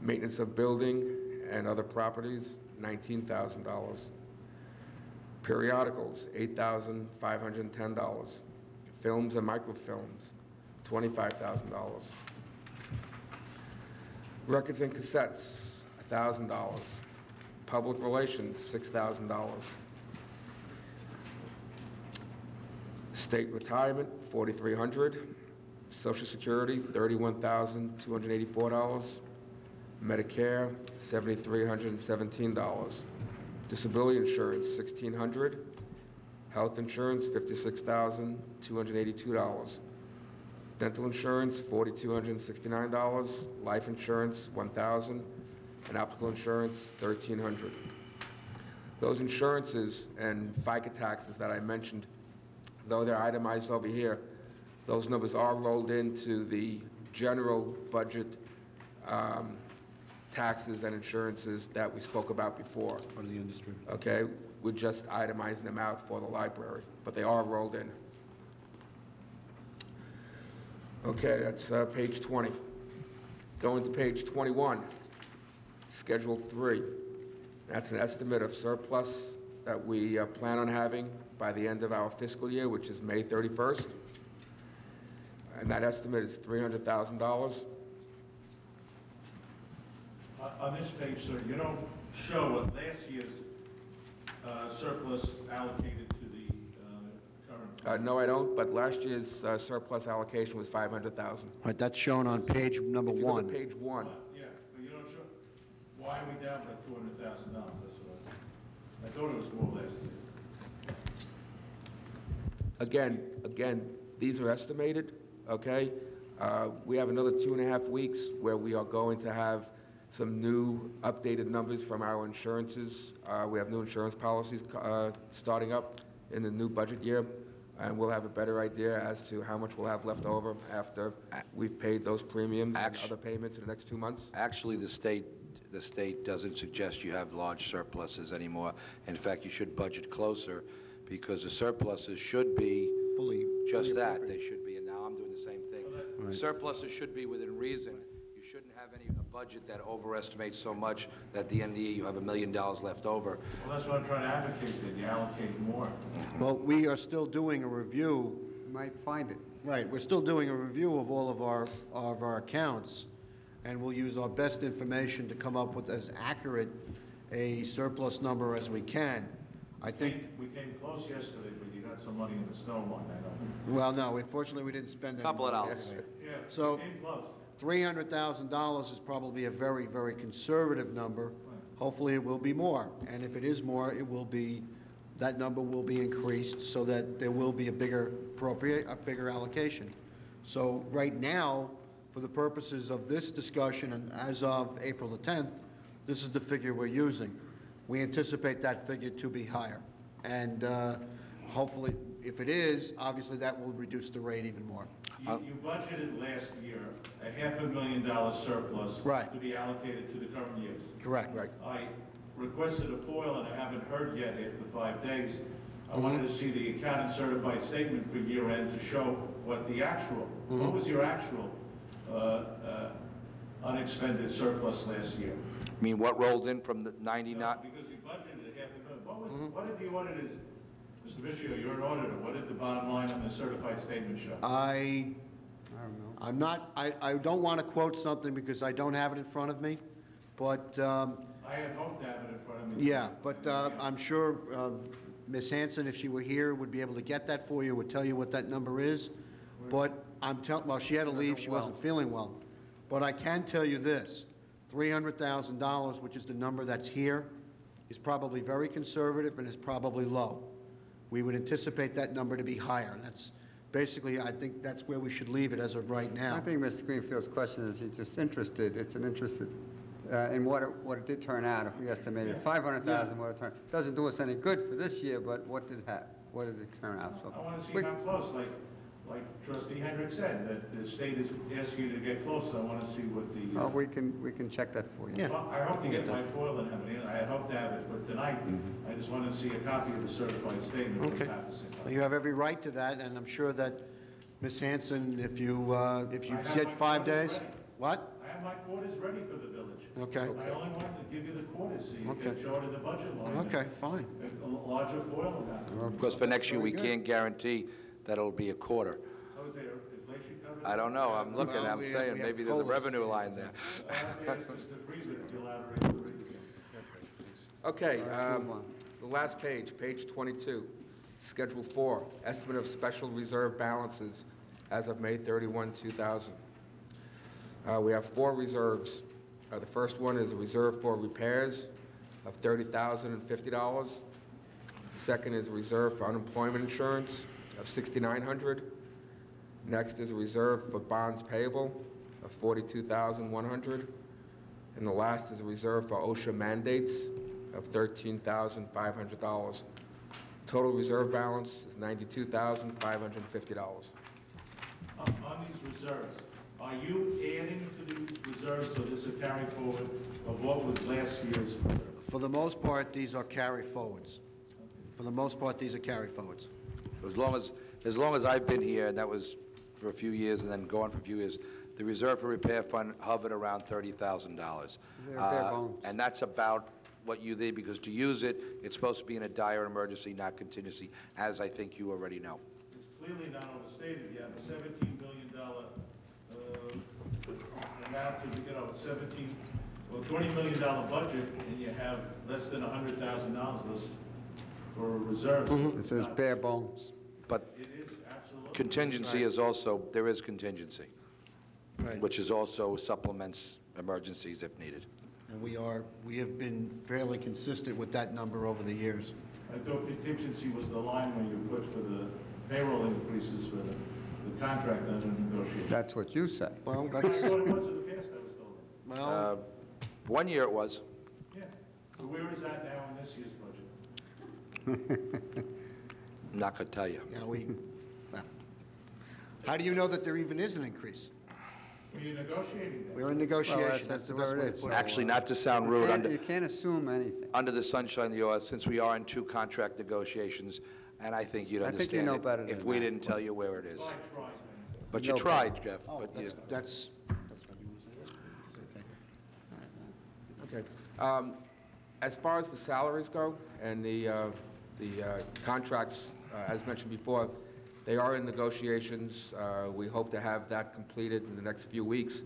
Maintenance of building and other properties, $19,000. Periodicals, $8,510. Films and microfilms, $25,000. Records and cassettes, $1,000. Public relations, $6,000. State retirement, $4,300. Social Security, $31,284. Medicare, $7,317. Disability insurance, $1,600. Health insurance, $56,282. Dental insurance, $4,269. Life insurance, $1,000. And optical insurance, $1,300. Those insurances and FICA taxes that I mentioned, though they're itemized over here, those numbers are rolled into the general budget taxes and insurances that we spoke about before. Part of the industry. Okay, we're just itemizing them out for the library, but they are rolled in. Okay, that's page 20. Going to page 21, Schedule 3. That's an estimate of surplus that we plan on having by the end of our fiscal year, which is May 31st. And that estimate is $300,000. On this page, sir, you don't show what last year's surplus allocated to the current. No, I don't, but last year's surplus allocation was $500,000. Right, that's shown on page number If you look one. at page 1, Yeah, but you don't show, why are we down by $200,000? That's what I thought it was more last year. Again, these are estimated, okay? We have another 2.5 weeks where we are going to have some new updated numbers from our insurances. We have new insurance policies starting up in the new budget year, and we'll have a better idea as to how much we'll have left over after we've paid those premiums and other payments in the next 2 months. Actually, the state doesn't suggest you have large surpluses anymore. In fact, you should budget closer, because the surpluses should be Fully just that. appropriate. They should be, and now I'm doing the same thing. Right. Surpluses should be within reason. You shouldn't have a budget that overestimates so much that at the end of the year you have $1 million left over. Well, that's what I'm trying to advocate, that you allocate more. Well, we are still doing a review. You might find it. Right, we're still doing a review of all of our accounts, and we'll use our best information to come up with as accurate a surplus number as we can. I think, We came close yesterday, but you got had some money in the snow line, I know. Well, no, unfortunately, we didn't spend any. Couple of money dollars. yesterday. Yeah, So- it came close. $300,000 is probably a very, very conservative number. Hopefully, it will be more, and if it is more, it will be, that number will be increased so that there will be a bigger allocation. So right now, for the purposes of this discussion, and as of April the 10th, this is the figure we're using. We anticipate that figure to be higher, and hopefully, if it is, obviously that will reduce the rate even more. You budgeted last year a $500,000 surplus Right. to be allocated to the current years. Correct. Right. I requested a FOIL, and I haven't heard yet after 5 days. I wanted to see the accountant certified statement for year end to show what the actual, what was your actual unexpended surplus last year? I mean, what rolled in from the 99? Because you budgeted $500,000. What did the auditors, Mr. Vishio, you're an auditor, what did the bottom line on the certified statement show? I don't know. I'm not, I don't want to quote something because I don't have it in front of me, but, I had hoped to have it in front of me. yeah, but I'm sure Ms. Hanson, if she were here, would be able to get that for you, would tell you what that number is. But well, she had to leave, she wasn't feeling well. But I can tell you this, $300,000, which is the number that's here, is probably very conservative and is probably low. We would anticipate that number to be higher. That's basically, I think that's where we should leave it as of right now. I think Mr. Greenfield's question is he's just interested, it's an interested in what it did turn out. If we estimated 500,000, what it turned, doesn't do us any good for this year, but what did it turn out? So I want to see how close, like Trustee Hendrick said, that the state is asking you to get close. I want to see what the... well, we can check that for you. Yeah. Well, I hope to get my FOIL and have it. I had hoped to have it for tonight. I just want to see a copy of the certified statement. Okay. Well, you have every right to that, and I'm sure that Ms. Hanson, if you said 5 days... What? I have my quarters ready for the village. Okay. I only wanted to give you the quarters so you Okay. can show it in the budget line. Okay, fine. A larger FOIL amount. Because for next year, we can't guarantee that it'll be a quarter. Oh, is there inflation covered? I don't know, I'm looking, Well, I'm we have saying, maybe there's a COLAs. revenue line there. I have to ask Mr. Friesman if you're allowed to raise the rates. Okay, Let's move on. the last page, page 22, Schedule 4, estimate of special reserve balances as of May 31, 2000. We have 4 reserves. The first one is a reserve for repairs of $30,050. Second is a reserve for unemployment insurance of $6,900. Next is a reserve for bonds payable of $42,100. And the last is a reserve for OSHA mandates of $13,500. Total reserve balance is $92,550. On these reserves, are you adding to the reserves or this is a carry forward of what was last year's? For the most part, these are carry forwards. For the most part, these are carry forwards. As long as I've been here, and that was for a few years and then gone for a few years, the reserve for repair fund hovered around $30,000. They're bare bones. And that's about what you did, because to use it, it's supposed to be in a dire emergency, not contingency, as I think you already know. It's clearly not overstated. You have a $17 billion amount to, $20 million budget, and you have less than $100,000 for reserves. It says bare bones. But It is absolutely. contingency is also, there is contingency, Right. which is also supplements emergencies if needed. And we have been fairly consistent with that number over the years. I thought contingency was the line where you put for the payroll increases for the contract under negotiation. That's what you say. Well, I that's, thought it was in the past, I was told. well, 1 year it was. Yeah. So where is that now in this year's budget? I'm not going to tell you. yeah, well. How do you know that there even is an increase? Were you negotiating that? We're in negotiation. that's the where best it way to is. put it. Actually, not to sound rude, You can't assume anything. under the sunshine of the law, since we are in 2 contract negotiations, and I think you'd I think understand you know it better if than we that. didn't tell you where it is. Well, I tried. But You you know tried, Jeff. Oh, But you- that's what you want to say. Okay. As far as the salaries go and the contracts, as mentioned before, they are in negotiations. We hope to have that completed in the next few weeks.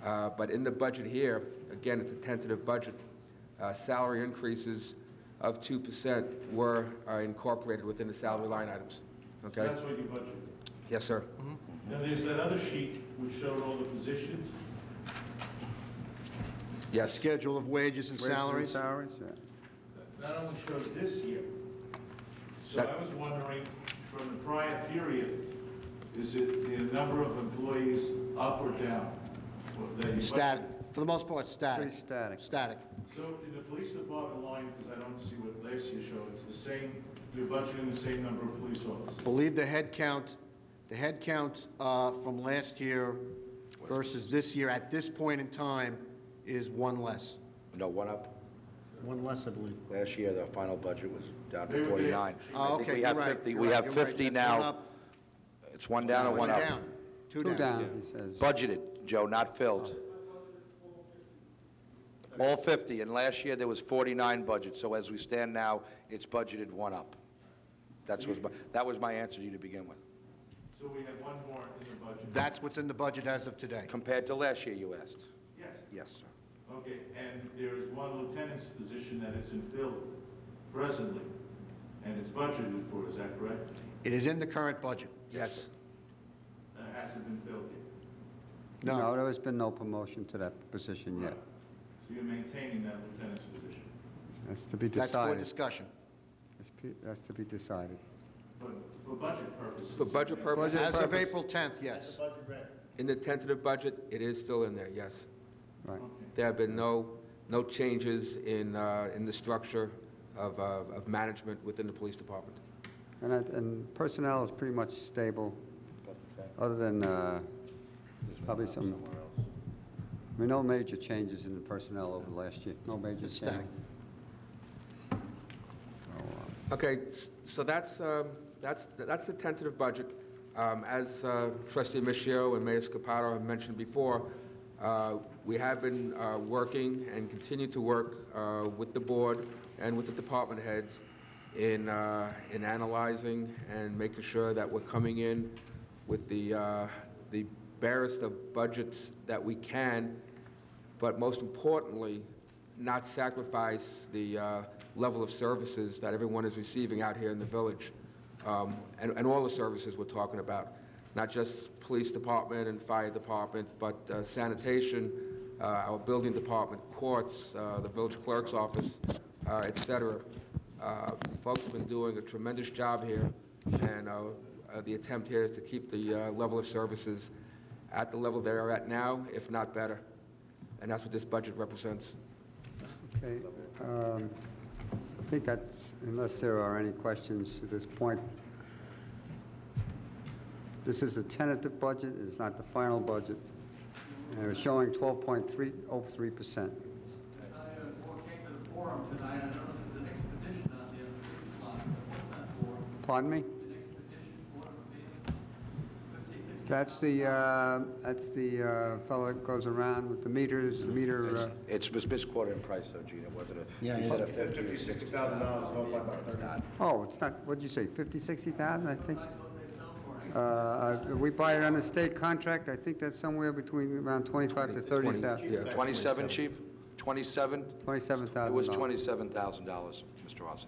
But in the budget here, again, it's a tentative budget. Salary increases of 2% were incorporated within the salary line items. So Okay? that's what you budgeted. Yes, sir. Now, there's that other sheet which showed all the positions. Yes. Schedule of wages and salaries. Salaries, yeah. That only shows this year. So That- I was wondering, from the prior period, is it the number of employees up or down? That you Static, budgeted? for the most part, static. Pretty static. Static. So in the police department line, because I don't see what last year showed, it's the same, you're budgeting the same number of police officers. Believe the head count from last year versus this year at this point in time is one less. No, one up. One less, I believe. Last year, the final budget was down They to were 49. Oh, I think okay, we you're have right. 50. You're We right, have you're right. 50 That's one now. up. It's one down or one up? down. Two down, he says. Budgeted, Joe, not filled. All 50, and last year there was 49 budget, so as we stand now, it's budgeted one up. That was my answer to you to begin with. So we have one more in the budget. That's what's in the budget as of today. Compared to last year, you asked? Yes. Yes, sir. Okay, and there is one lieutenant's position that is in filled presently, and it's budgeted for, is that correct? It is in the current budget. Yes. That hasn't been filled yet. No, there has been no promotion to that position yet. So you're maintaining that lieutenant's position. That's to be That's for decided. discussion. That's to be decided. But for budget purposes. For budget purposes, As of purpose. April 10th, yes. in the tentative budget, it is still in there, yes. Right. There have been no changes in the structure of management within the police department. And personnel is pretty much stable, other than probably some, I mean, no major changes in the personnel over the last year. No major It's change. static. Okay, so that's the tentative budget. As Trustee Michio and Mayor Scapato have mentioned before, we have been working and continue to work with the board and with the department heads in analyzing and making sure that we're coming in with the barest of budgets that we can, but most importantly, not sacrifice the level of services that everyone is receiving out here in the village, and all the services we're talking about, not just police department and fire department, but sanitation, our building department, courts, the village clerk's office, et cetera. Folks have been doing a tremendous job here, and the attempt here is to keep the level of services at the level they are at now, if not better. And that's what this budget represents. Okay. I think that's, unless there are any questions at this point, this is a tentative budget, it's not the final budget, and we're showing 12.303%. I came to the forum tonight, I noticed there's an expedition out there in the police line. What's that for? Pardon me? An expedition for That's the fellow that goes around with the meters, the meter, It's misquoted in price, though, Gene. It wasn't a... Yeah, he yeah. said a 50 or 60,000 dollars. It's not. oh, it's not, what'd you say, 50, 60,000, I think? I thought they sell for it. We buy it on a state contract, I think that's somewhere between around 25 to 30,000. Yeah, 27, Chief? 27? $27,000. It was $27,000, Mr. Rossa.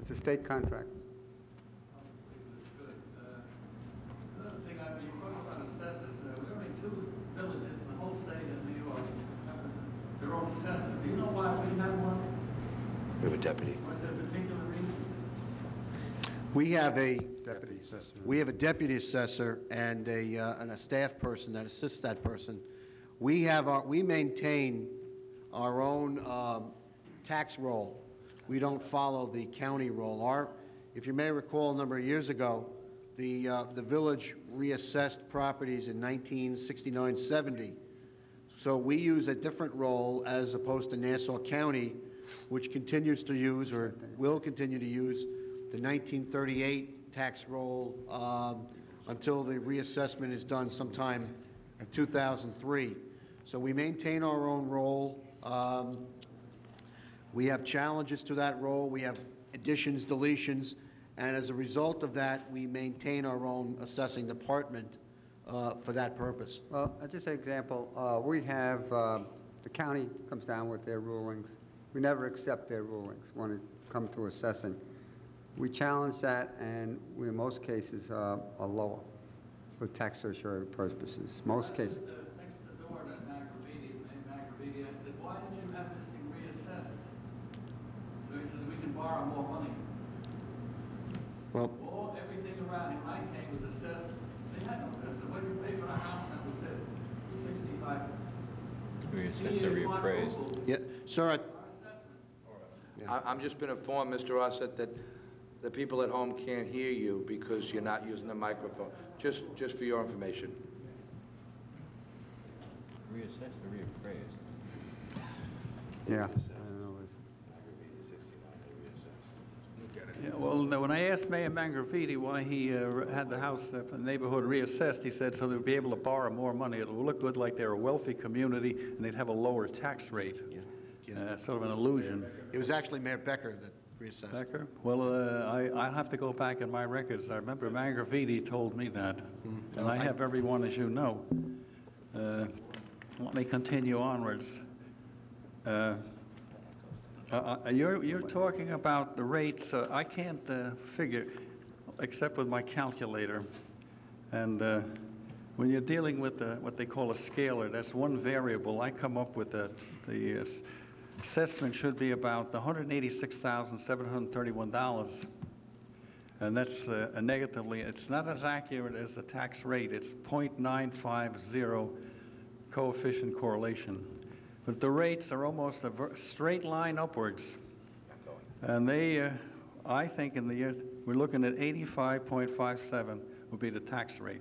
It's a state contract. Good. Another thing, you talked about assessors, there are only two villages in the whole state of New York have their own assessors. Do you know why we have one? We have a deputy. Was there a particular reason? We have a Deputy assessor. We have a deputy assessor and a staff person that assists that person. We maintain our own tax roll. We don't follow the county roll. If you may recall, a number of years ago, the village reassessed properties in 1969-70. So we use a different roll as opposed to Nassau County, which continues to use or will continue to use the 1938 tax roll until the reassessment is done sometime in 2003. So we maintain our own roll. We have challenges to that roll. We have additions, deletions, and as a result of that, we maintain our own assessing department for that purpose. Well, just an example, we have, the county comes down with their rulings, we never accept their rulings when it comes to assessing. We challenge that, and we, in most cases, are lower for tax certiorari purposes. Most cases. Next to the door, that Macravidi, I said, why did you have this thing reassessed? So he says, we can borrow more money. Well, Everything around him, I came, was assessed. They had no assessment. What did you pay for the house? That was it. 265. Reassessed or reappraised. yeah, sir, I'm just been informed, Mr. Ossett, that the people at home can't hear you because you're not using the microphone. Just for your information. Reassessed or reappraised? Yeah. Yeah, well, when I asked Mayor Mangraviti why he had the house, the neighborhood reassessed, he said so they'd be able to borrow more money. It'll look good like they're a wealthy community and they'd have a lower tax rate. Sort of an illusion. it was actually Mayor Becker that reassessed. Mm-hmm. Becker? Well, I'll have to go back in my records. I remember Mangraviti told me that, and I have everyone, as you know. Let me continue onwards. You're talking about the rates. I can't figure, except with my calculator. And when you're dealing with what they call a scalar, that's one variable. I come up with the assessment should be about $186,731. And that's negatively, it's not as accurate as the tax rate. It's 0.950 coefficient correlation. But the rates are almost a straight line upwards. And they, I think in the year, we're looking at 85.57 would be the tax rate.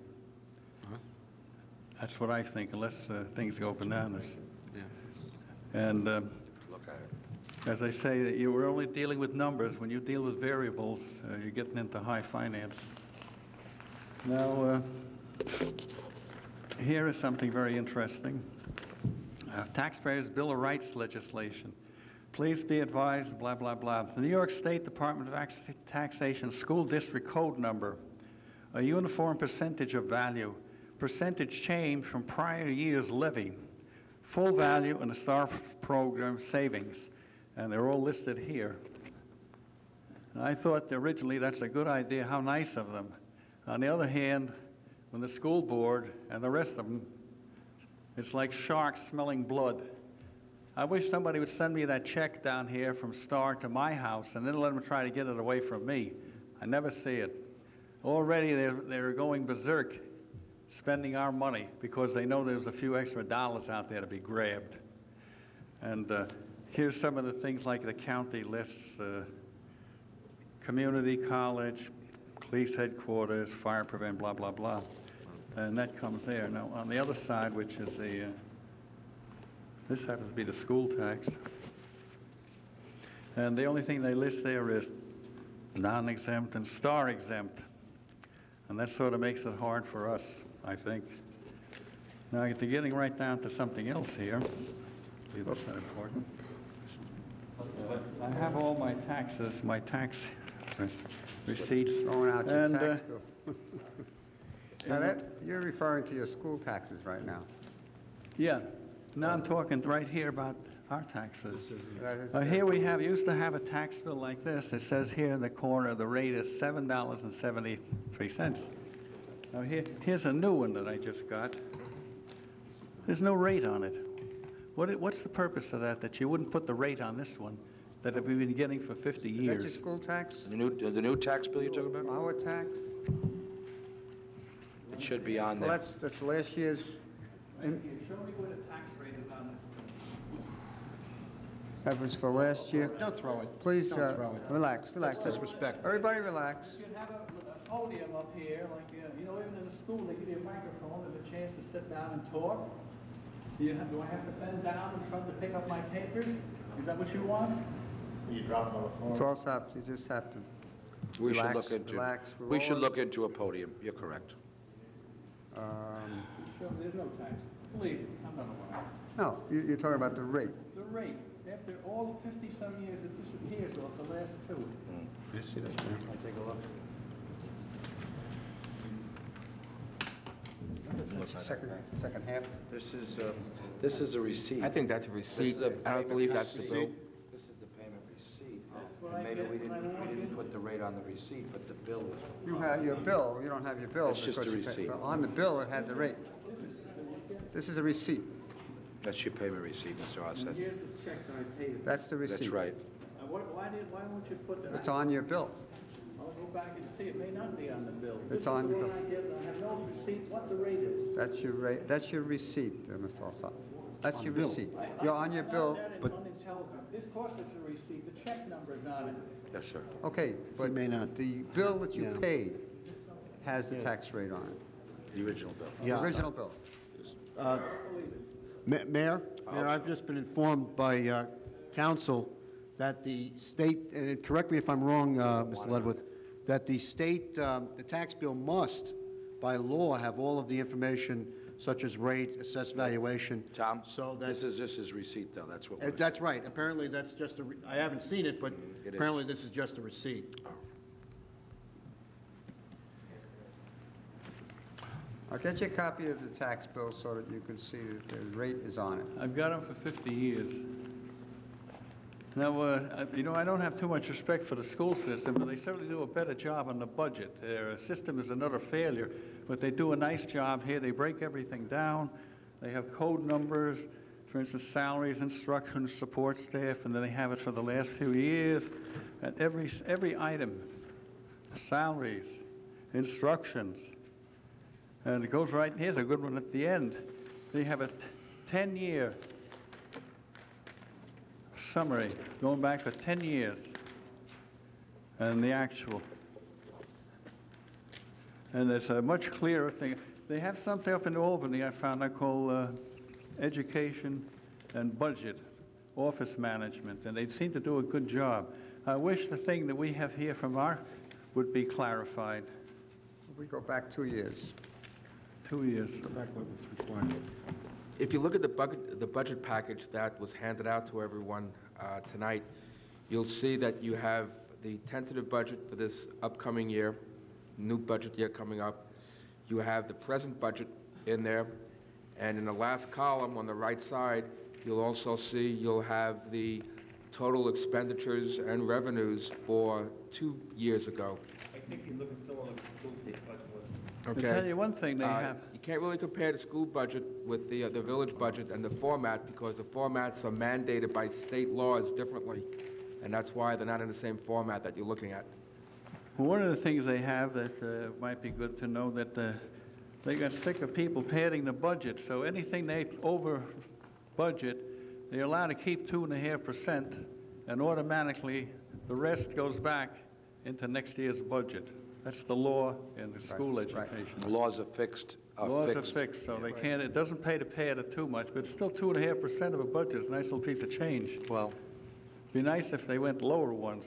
That's what I think, unless things go bananas. And as I say, you were only dealing with numbers. When you deal with variables, you're getting into high finance. Now, here is something very interesting. Taxpayers' Bill of Rights legislation. Please be advised, blah, blah, blah. The New York State Department of Taxation School District Code Number, a uniform percentage of value, percentage change from prior year's levy, full value, and the STAR program savings. And they're all listed here. And I thought originally that's a good idea, how nice of them. On the other hand, when the school board and the rest of them, it's like sharks smelling blood. I wish somebody would send me that check down here from Star to my house and then let them try to get it away from me. I never see it. Already they're going berserk, spending our money because they know there's a few extra dollars out there to be grabbed. And here's some of the things like the county lists, community college, police headquarters, fire prevent, blah, blah, blah. And that comes there. Now, on the other side, which is the, this happens to be the school tax. And the only thing they list there is non-exempt and star exempt. And that sort of makes it hard for us, I think. Now, they're getting right down to something else here. That's not important. I have all my taxes, my tax receipts. Throwing out your and, tax bill. Now you're referring to your school taxes right now. Yeah. Now I'm talking right here about our taxes. That is- Here we used to have a tax bill like this. It says here in the corner, the rate is $7.73. Now here's a new one that I just got. There's no rate on it. What's the purpose of that you wouldn't put the rate on this one that we've been getting for 50 Is years? that your school tax? The new tax bill you're talking about? Our tax? It should be on Well, there. that's last year's. Show me what the tax rate is on this. That was for last year. Don't throw it. Please, Don't throw it. relax. That's disrespectful. Everybody relax. You could have a podium up here, like, you know, even in the school, they give you a microphone and a chance to sit down and talk. Do I have to bend down in front to pick up my papers? Is that what you want? It's also, you just have to We should relax, look into, relax. We're we should all- look into a podium. You're correct. Sure, there's no tax. Believe me, I'm not aware. No, you're talking about the rate. The rate, after all the 50-some years, it disappears off the last two. I see that. I take a look. Second half. This is a receipt. I think that's a receipt. I don't believe that's the bill. This is Mayor, we didn't put the rate on the receipt, but the bill was. You have your bill, you don't have your bill. It's just because a you pay- receipt. On the bill, it had the rate. This is a receipt. That's your payment receipt, Mr. And Ossett. here's the check that I paid. That's the receipt. That's right. Why won't you put that? It's on your bill. I'll go back and see, it may not be on the bill. It's on This the is the one I get, I have no receipt, what the rate is. That's your rate, that's your receipt, Mr. Alsop. That's On your the bill. receipt. You're on your bill, But this course is a receipt, the check number's on it. Yes, sir. okay, but may not. the bill that you Yeah. paid has the tax rate on it. The original bill. The Yeah. original bill. Mayor, I've just been informed by council that the state, and correct me if I'm wrong, Mr. Ledwith, that the state, the tax bill must, by law, have all of the information such as rate, assessed valuation. Tom, So that, this is his receipt, though, that's what we're. that's right. Apparently, that's just a, I haven't seen it, but It is. apparently this is just a receipt. I'll get you a copy of the tax bill so that you can see that the rate is on it. I've got them for 50 years. Now, I don't have too much respect for the school system, but they certainly do a better job on the budget. Their system is another failure, but they do a nice job here. They break everything down. They have code numbers, for instance, salaries, instructions, support staff, and then they have it for the last few years. And every item, salaries, instructions, and it goes right, here's a good one at the end. They have a 10-year summary, going back for 10 years, and the actual. And it's a much clearer thing. They have something up in Albany I found I call Education and Budget, Office Management, and they seem to do a good job. I wish the thing that we have here from our would be clarified. We go back 2 years. 2 years. If you look at the budget package that was handed out to everyone tonight, you'll see that you have the tentative budget for this upcoming year, new budget year coming up. You have the present budget in there, and in the last column on the right side, you'll also see you'll have the total expenditures and revenues for 2 years ago. I think you're looking still at the school budget. I'll tell you one thing they have. You can't really compare the school budget with the village budget and the format, because the formats are mandated by state laws differently, and that's why they're not in the same format that you're looking at. Well, one of the things they have that might be good to know, that they got sick of people padding the budget, so anything they over budget, they're allowed to keep 2.5%, and automatically the rest goes back into next year's budget. That's the law in the school education. The laws are fixed. Laws are fixed, so they can't, it doesn't pay to pad it too much, but it's still 2.5% of a budget. It's a nice little piece of change. Well, Be nice if they went lower once.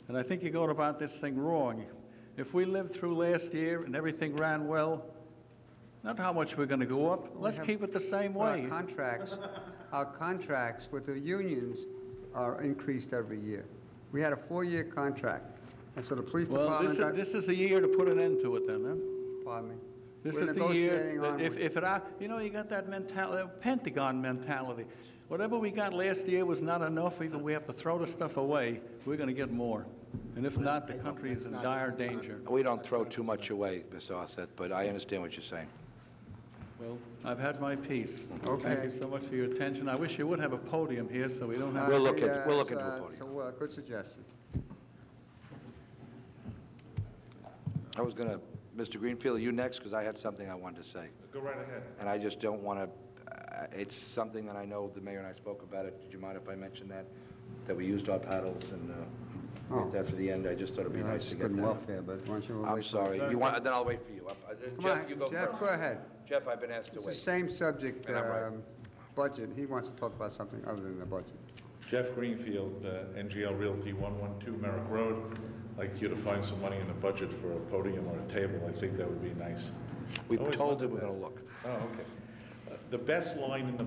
And I think you're going about this thing wrong. If we lived through last year and everything ran well, not how much we're going to go up. Let's keep it the same way. Our contracts with the unions are increased every year. We had a 4-year contract, and so the police Well, department got... this is the year to put an end to it then, huh? Pardon me? This We're is the year, negotiating that on if it, you know, you got that mentality, Pentagon mentality. Whatever we got last year was not enough, even we have to throw the stuff away, we're going to get more. And if not, the country is in dire danger. we don't throw too much away, Mr. Ossett, but I understand what you're saying. Well, I've had my piece. Okay. Thank you so much for your attention. I wish you would have a podium here so we don't have... We'll look into a podium. So, good suggestion. I was going to, Mr. Greenfield, you next, because I had something I wanted to say. Go right ahead. And I just don't want to, it's something that I know the mayor and I spoke about it. Did you mind if I mentioned that? That we used our paddles and get that for the end? I just thought it'd be nice to get Good that. welfare, but why don't you... I'm wait for- sorry. You want, then I'll wait for you. Come Jeff, on, you go Jeff, first. go ahead. Jeff, I've been asked to It's the wait. same subject, And I'm right. budget. He wants to talk about something other than the budget. Jeff Greenfield, NGL Realty, 112 Merrick Road. I'd like you to find some money in the budget for a podium or a table. I think that would be nice. We've Always told him wanted we're that. going to look. Oh, okay. The best line in the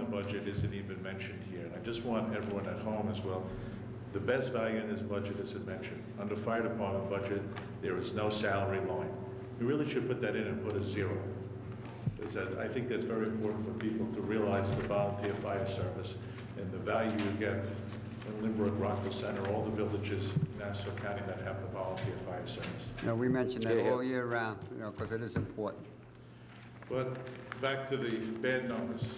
budget isn't even mentioned here. And I just want everyone at home as well. The best value in this budget isn't mentioned. Under fire department budget, there is no salary line. You really should put that in and put a 0. Because I think that's very important for people to realize the volunteer fire service and the value you get in Lynbrook, Rockville Center, all the villages in Nassau County that have the volunteer fire service. We mention that Yeah, yeah. all year round, because it is important. But back to the bad numbers.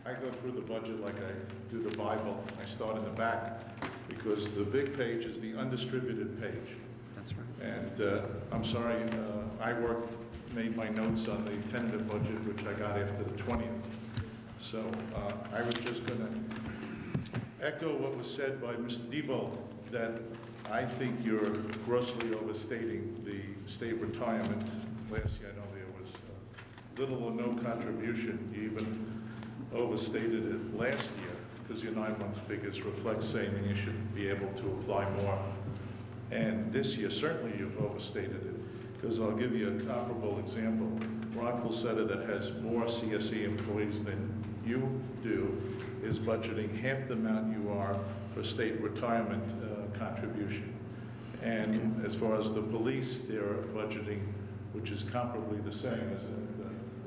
I go through the budget like I do the Bible. I start in the back because the big page is the undistributed page. That's right. And I'm sorry, made my notes on the tentative budget, which I got after the 20th. So I was just going to echo what was said by Mr. Debo, that I think you're grossly overstating the state retirement. Last year, I know there was little or no contribution. You even overstated it last year because your 9-month figures reflect saying that you should be able to apply more. And this year, certainly you've overstated it, because I'll give you a comparable example. Rockville Center, that has more CSE employees than you do, is budgeting half the amount you are for state retirement contribution. And as far as the police, they're budgeting, which is comparably the same as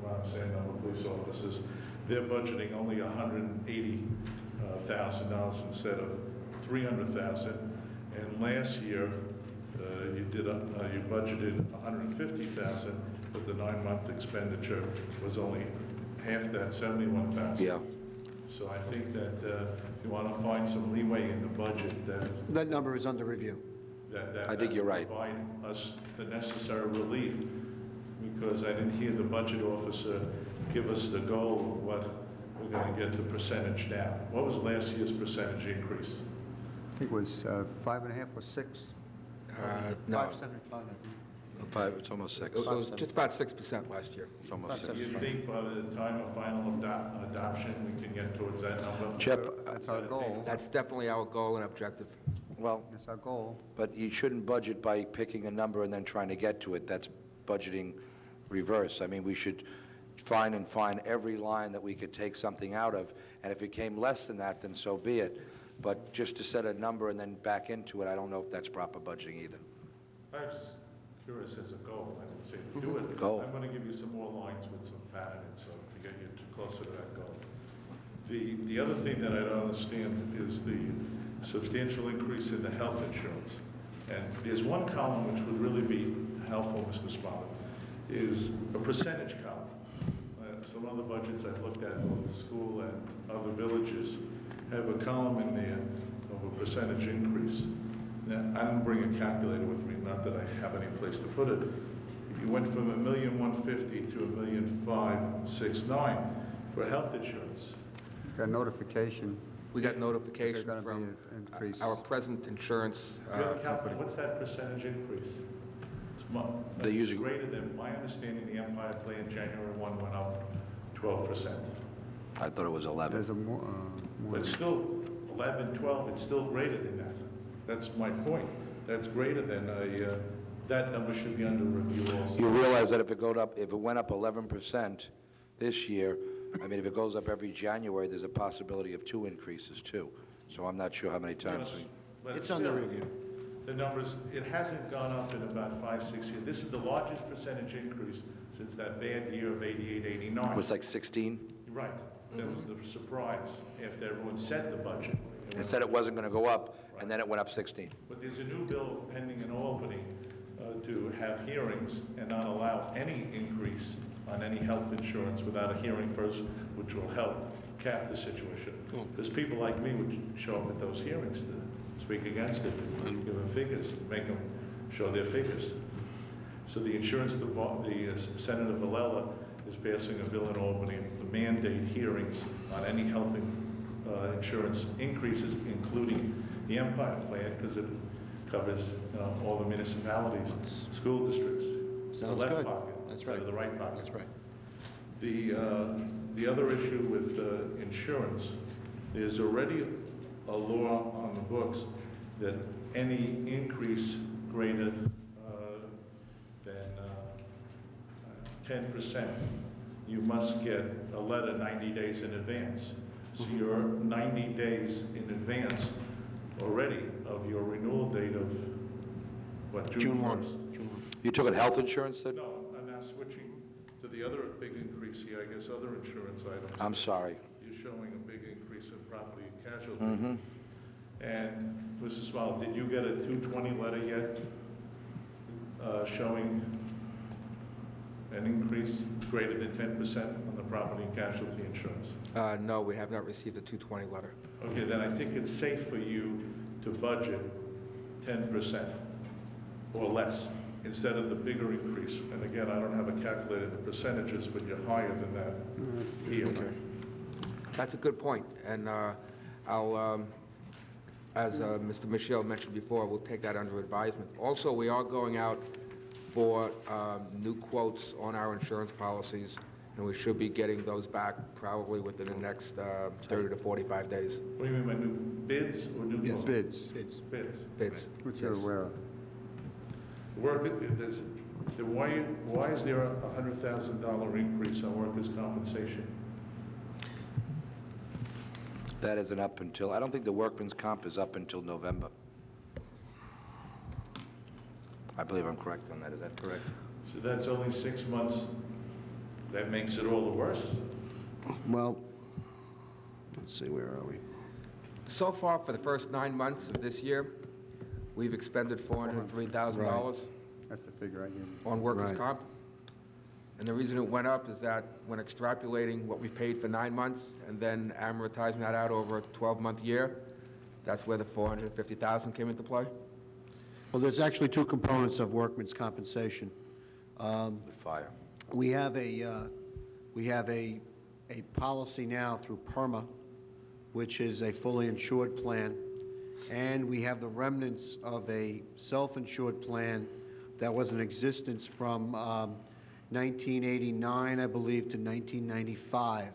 what I'm saying on the police officers, they're budgeting only $180,000 instead of $300,000. And last year, you budgeted $150,000, but the 9-month expenditure was only half that, $71,000. Yeah. So I think that if you want to find some leeway in the budget, That number is under review. I think you're right. Provide us the necessary relief, because I didn't hear the budget officer give us the goal of what we're going to get the percentage down. What was last year's percentage increase? I think it was 5.5 or 6. No, 575, I think. It's almost 6. it was just about 6% last year. It's almost 6. Do you think by the time of final adoption, we can get towards that number? Chip, That's our goal. That's definitely our goal and objective. well, That's our goal. but you shouldn't budget by picking a number and then trying to get to it. That's budgeting reverse. I mean, we should find every line that we could take something out of, and if it came less than that, then so be it. But just to set a number and then back into it, I don't know if that's proper budgeting either. I was curious as a goal. I didn't say to do it. Goal. I'm going to give you some more lines with some fat in it, so to get you closer to that goal. The other thing that I don't understand is the substantial increase in the health insurance. And there's one column which would really be helpful, Mr. Smollett, is a percentage column. Some other budgets I've looked at, both the school and other villages, have a column in there of a percentage increase. Now, I didn't bring a calculator with me, not that I have any place to put it. You went from $1,150,000 to $1,569,000 for health insurance. Got notification. We got notification There's gonna be from an increase. our present insurance You have a company. calculator, what's that percentage increase? They It's usually- greater than, my understanding, the Empire Plan January 1 went up 12%. I thought it was 11. There's a more. But it's still 11, 12, it's still greater than that. That's my point. That's greater than that number should be under review also. You realize that if it went up 11% this year, I mean, if it goes up every January, there's a possibility of 2 increases too. So I'm not sure how many times. But It's under still, review. The numbers, it hasn't gone up in about 5, 6 years. This is the largest percentage increase since that bad year of 88, 89. It was like 16? You're right. That was the surprise after everyone set the budget. It said it wasn't going to go up, and then it went up 16. But there's a new bill pending in Albany to have hearings and not allow any increase on any health insurance without a hearing first, which will help cap the situation. Because people like me would show up at those hearings to speak against it, and give them figures, make them show their figures. So the insurance, Senator Villela is passing a bill in Albany to mandate hearings on any health insurance increases, including the Empire Plan, because it covers all the municipalities, school districts. The Sounds left good. pocket That's instead right. of the right pocket. That's right. The other issue with insurance, there's already a law on the books that any increase greater than 10%, you must get a letter 90 days in advance. So you're 90 days in advance already of your renewal date of, what, June 1st? June 1. You took in health insurance then? No, I'm now switching to the other big increase here, I guess, other insurance items. I'm sorry. You showing a big increase in property and casualty. And Mrs. Small, did you get a 220 letter yet showing an increase greater than 10% on the property and casualty insurance? No, we have not received a 220 letter. Okay, then I think it's safe for you to budget 10% or less instead of the bigger increase. And again, I don't have a calculator the percentages, but you're higher than that here. Okay. That's a good point, and I'll, as Mr. Michel mentioned before, we'll take that under advisement. Also, we are going out for new quotes on our insurance policies, and we should be getting those back probably within the next 30 to 45 days. What do you mean by new bids or new quotes? Bids, Bids. Bids. which you're aware of. Why is there a $100,000 increase on workers' compensation? That isn't up until, I don't think the workman's comp is up until November. I believe I'm correct on that. Is that correct? So that's only 6 months. That makes it all the worse? Well, let's see, where are we? So far, for the first 9 months of this year, we've expended $403,000 That's the figure I gave you. on workers' Right. comp. And the reason it went up is that when extrapolating what we paid for 9 months and then amortizing that out over a 12-month year, that's where the $450,000 came into play. Well, there's actually two components of workman's compensation. Fire. We have a policy now through PERMA, which is a fully insured plan, and we have the remnants of a self-insured plan that was in existence from 1989, I believe, to 1995,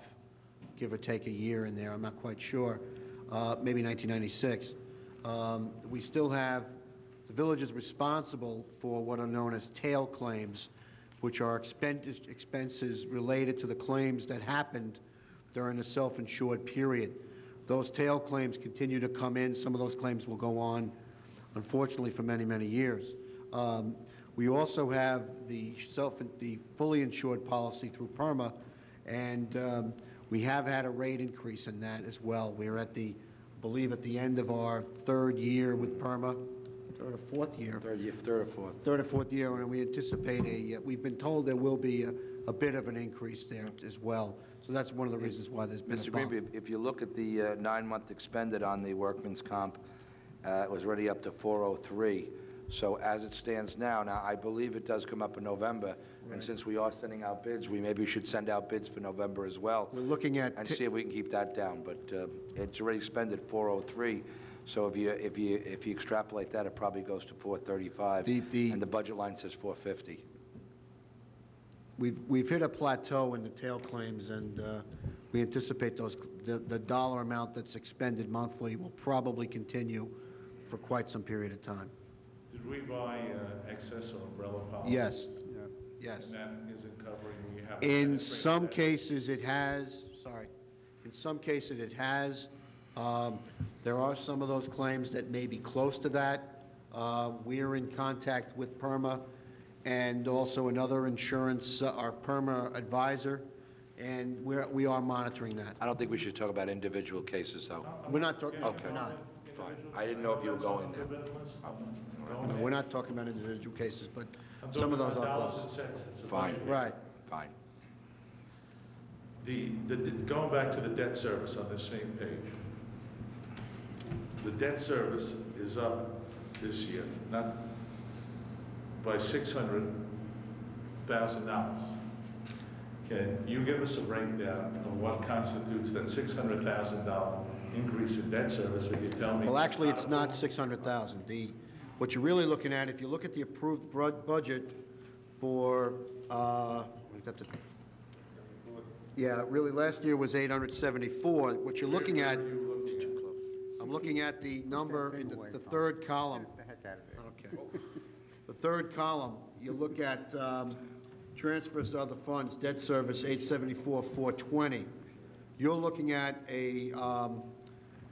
give or take a year in there. I'm not quite sure. Maybe 1996. We still have, the village is responsible for what are known as tail claims, which are expenses related to the claims that happened during the self-insured period. Those tail claims continue to come in. Some of those claims will go on, unfortunately, for many, many years. We also have the fully insured policy through PERMA, and we have had a rate increase in that as well. We're at the, I believe, at the end of our third year with PERMA, third or fourth year. Third or fourth. Third or fourth year, and we anticipate we've been told there will be a bit of an increase there as well. So that's one of the reasons why there's been a Mr. bump. Greenby, if you look at the 9-month expended on the workman's comp, it was already up to 403. So as it stands now, I believe it does come up in November, and since we are sending out bids, maybe should send out bids for November as well. We're looking at and see if we can keep that down. But it's already expended 403. So if you extrapolate that, it probably goes to 435, and the budget line says 450. We've hit a plateau in the tail claims, and we anticipate the dollar amount that's expended monthly will probably continue for quite some period of time. Did we buy excess or umbrella policies? Yes. Yes. And that isn't covering when you have... In some cases, it has. Sorry. In some cases, it has. There are some of those claims that may be close to that. We're in contact with PERMA and also another insurance, our PERMA advisor, and we are monitoring that. I don't think we should talk about individual cases, though. We're not talking. Okay. We're not. Fine. I didn't know if you were going there. No, we're not talking about individual cases, but some of those are dollars close. and cents. It's a Fine. budget. Right. Fine. Going back to the debt service on this same page, the debt service is up this year, not by $600,000. Can you give us a breakdown of what constitutes that $600,000 increase in debt service if you tell me? Well, actually, it's not 600,000. What you're really looking at, if you look at the approved budget for, really last year was 874. What you're looking at, I'm looking at the number in the third column. Get the heck out of there. Okay. The third column, you look at transfers to other funds, debt service 874,420. You're looking at the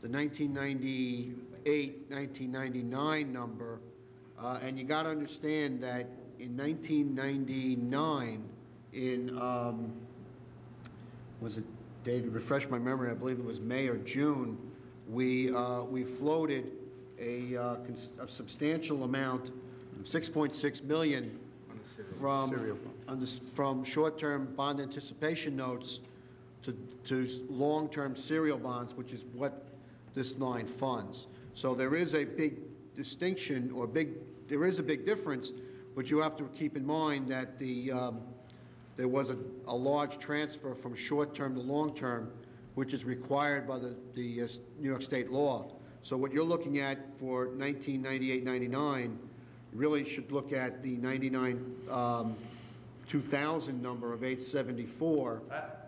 1998, 1999 number, and you got to understand that in 1999, in was it David, refresh my memory, I believe it was May or June, we floated a substantial amount, 6.6 million, from short-term bond anticipation notes to long-term serial bonds, which is what this line funds. So there is a big distinction, or there is a big difference, but you have to keep in mind that there was a large transfer from short-term to long-term, which is required by the New York State law. So what you're looking at for 1998-99, really should look at the 2000 number of 874.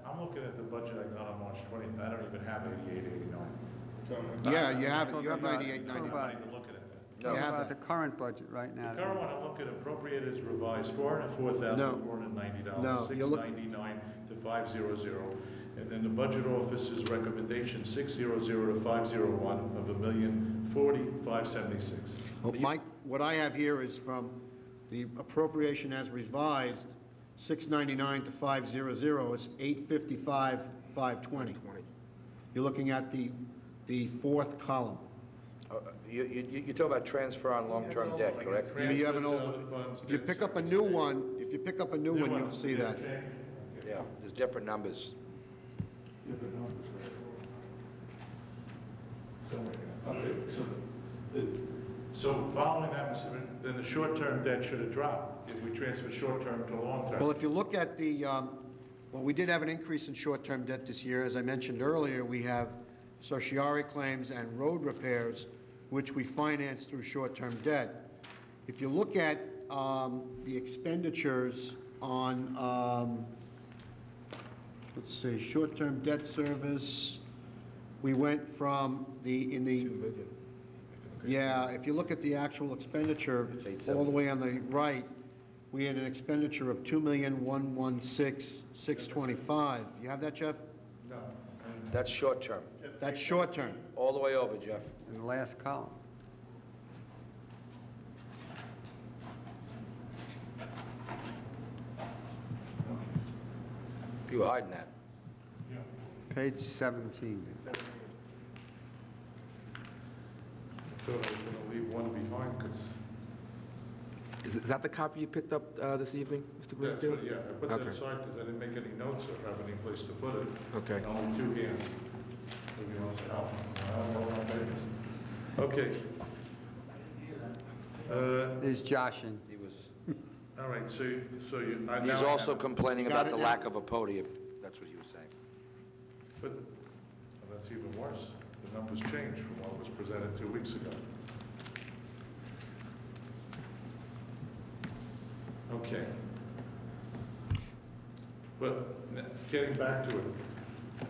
I'm looking at the budget I got on March 20th. I don't even have 8889. Yeah, you have Talking about- 98, talking 99. I'm about- not even looking at that. Talking have about that. the current budget right now. The current one, I'm looking at appropriated as revised, $404,490, No, you're look- $699 to 500, and then the budget office's recommendation, 600 to 501 of $1,040,576. Well, Mike, what I have here is from the appropriation as revised, 699 to 500 is 855,520. You're looking at the fourth column. You talk about transfer on long-term debt, correct? You have an Transfers old, to other funds, if you debt pick up a service new payment. one, you'll see yeah, that. change. Okay. Yeah, there's different numbers. Different numbers, right. Okay, so following that, then the short-term debt should have dropped if we transfer short-term to long-term. Well, if you look at the, well, we did have an increase in short-term debt this year. As I mentioned earlier, we have certiorari claims and road repairs, which we finance through short-term debt. If you look at the expenditures on, let's see, short-term debt service, we went from yeah, if you look at the actual expenditure, all the way on the right, we had an expenditure of $2,116,625. You have that, Jeff? No. That's short-term. That's short-term. All the way over, Jeff. In the last column. You were hiding that. Yeah. Page 17. I thought I was going to leave one behind because, Is that the copy you picked up this evening, Mr. that's Greenfield? what, yeah, I put that Okay. aside because I didn't make any notes or have any place to put it. Okay. Only two hands. Maybe I'll say, oh, well, my papers. Okay. Is joshing. He was, All right, so you. I he's now also have it. complaining Got about it the now? lack of a podium. That's what he was saying. But well, that's even worse. The numbers changed from what was presented 2 weeks ago. Okay. But getting back to it,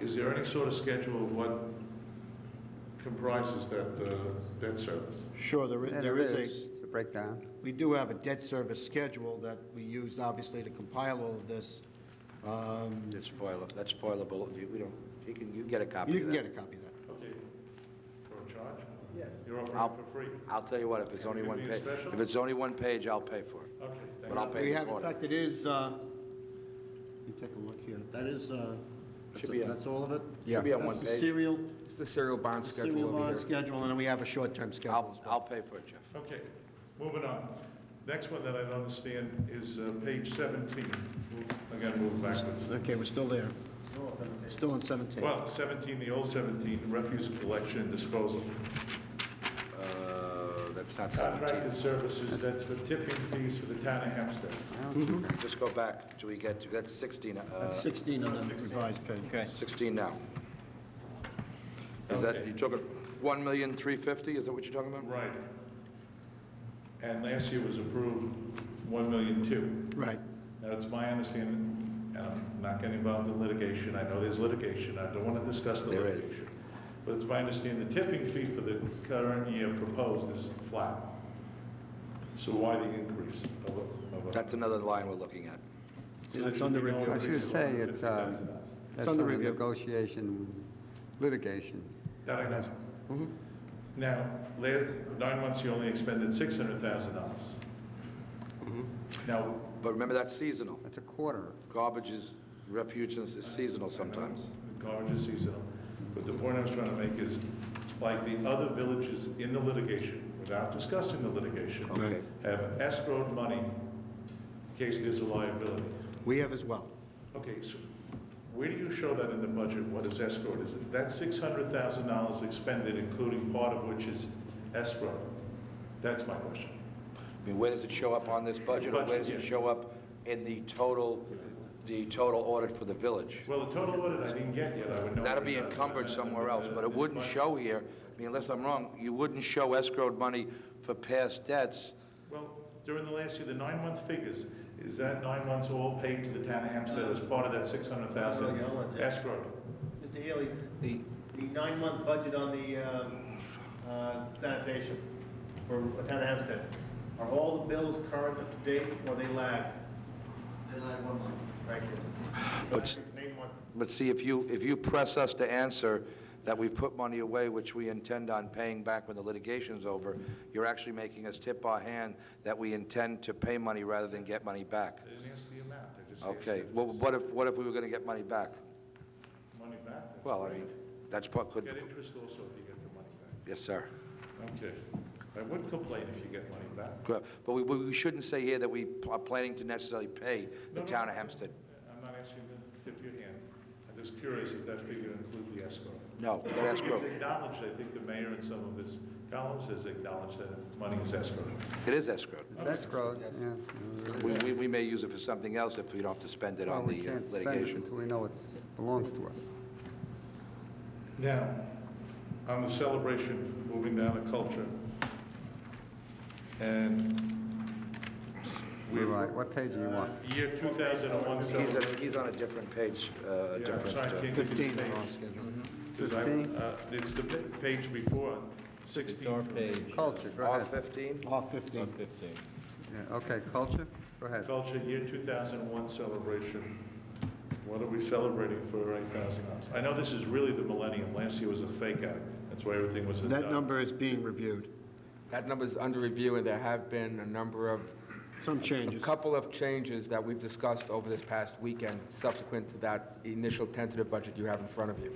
is there any sort of schedule of what comprises that debt service? Sure, there Yeah, is It's a breakdown. we do have a debt service schedule that we used, obviously, to compile all of this. That's foilable. We don't, you can get a copy You of can that. get a copy of that. Okay. For a charge? Yes. You're offering I'll- it for free? I'll tell you what, if it's Can only you one give me a page, special? if it's only one page, I'll pay for it. Okay, thank But I'll you. pay We the have, in quarter. fact, it is, let me take a look here. That is, Should be a- that's all of it? Yeah. Should be on That's one the page. serial, It's the serial bond schedule serial over bond here. schedule, and then we have a short-term schedule as I'll well. pay for it, Jeff. Okay, moving on. Next one that I don't understand is page 17. Again, move backwards. Okay, we're still there. Still on 17. Well, 17, the old 17, refuse collection and disposal. That's not Contracted 17. services, that's for tipping fees for the town of Hempstead. Just go back till we get to, that's 16, That's 16 on the revised page. Okay. 16 now. Is that, Okay. you took it 1,350,000, is that what you're talking about? Right. And last year was approved 1,000,002. Right. Now, it's my understanding, and I'm not getting involved in litigation, I know there's litigation, I don't want to discuss the There is. litigation. But it's my understanding the tipping fee for the current year proposed is flat. So why the increase of a? That's another line we're looking at. So That's there should under be no review. I increase should of say $150,000. it's, that's under under review. negotiation, litigation. That I know. Now, 9 months, you only expended $600,000. Now, But remember, that's seasonal. That's a quarter. Garbage is Refuge is seasonal sometimes. Garbage is seasonal. But the point I was trying to make is, like the other villages in the litigation, without discussing the litigation, Okay. have escrowed money in case there's a liability. We have as well. Okay, so where do you show that in the budget? What is escrowed? Is that $600,000 expended, including part of which is escrow? That's my question. I mean, where does it show up on this budget, or where does it show up in the total audit for the village? Well, the total audit I didn't get yet. I would know. That'll be encumbered somewhere else, but it wouldn't show here. I mean, unless I'm wrong, you wouldn't show escrowed money for past debts. Well, during the last year, the 9-month figures, is that 9 months all paid to the town of Hampstead as part of that 600,000 escrowed? Mr. Healy, The- the 9-month budget on the sanitation for town of Hempstead, are all the bills current, up to date, or they lag? They lag 1 month. Thank you. But- Name one. But see, if you press us to answer that we've put money away, which we intend on paying back when the litigation's over, you're actually making us tip our hand that we intend to pay money rather than get money back. I didn't ask the amount, I just asked Okay, if well, it's what if we were gonna get money back? money back. That's Well, I great. mean, that's what could, Get interest also if you get the money back. yes, sir. Okay. I wouldn't complain if you get money back. Good. But we shouldn't say here that we are planning to necessarily pay the No, no, town of Hempstead. I'm not asking you to tip your hand. I'm just curious if that figure includes the escrow. No, that escrow, It's acknowledged, I think the mayor in some of his columns has acknowledged that money is escrowed. it is escrowed. It's escrowed, yeah. We may use it for something else if we don't have to spend it Well, on we the can't spend it litigation. until we know it belongs to us. Now, on the celebration, moving down to culture, and We're right. What page do you want? Year 2001 celebration. He's on a different page, Yeah, I'm different, sorry, I can't give you the 15 page. on our schedule. 'Cause 15? It's the page before, It's 16. our page. Culture, go R ahead. 15? Off 15. 15. Yeah, okay, culture, go ahead. Culture, year 2001 celebration. What are we celebrating for $8,000? I know this is really the millennium. Last year was a fake out. That's why everything was a That dud. number is being reviewed. That number is under review, and there have been a number of, Some a changes. couple of changes that we've discussed over this past weekend, subsequent to that initial tentative budget you have in front of you.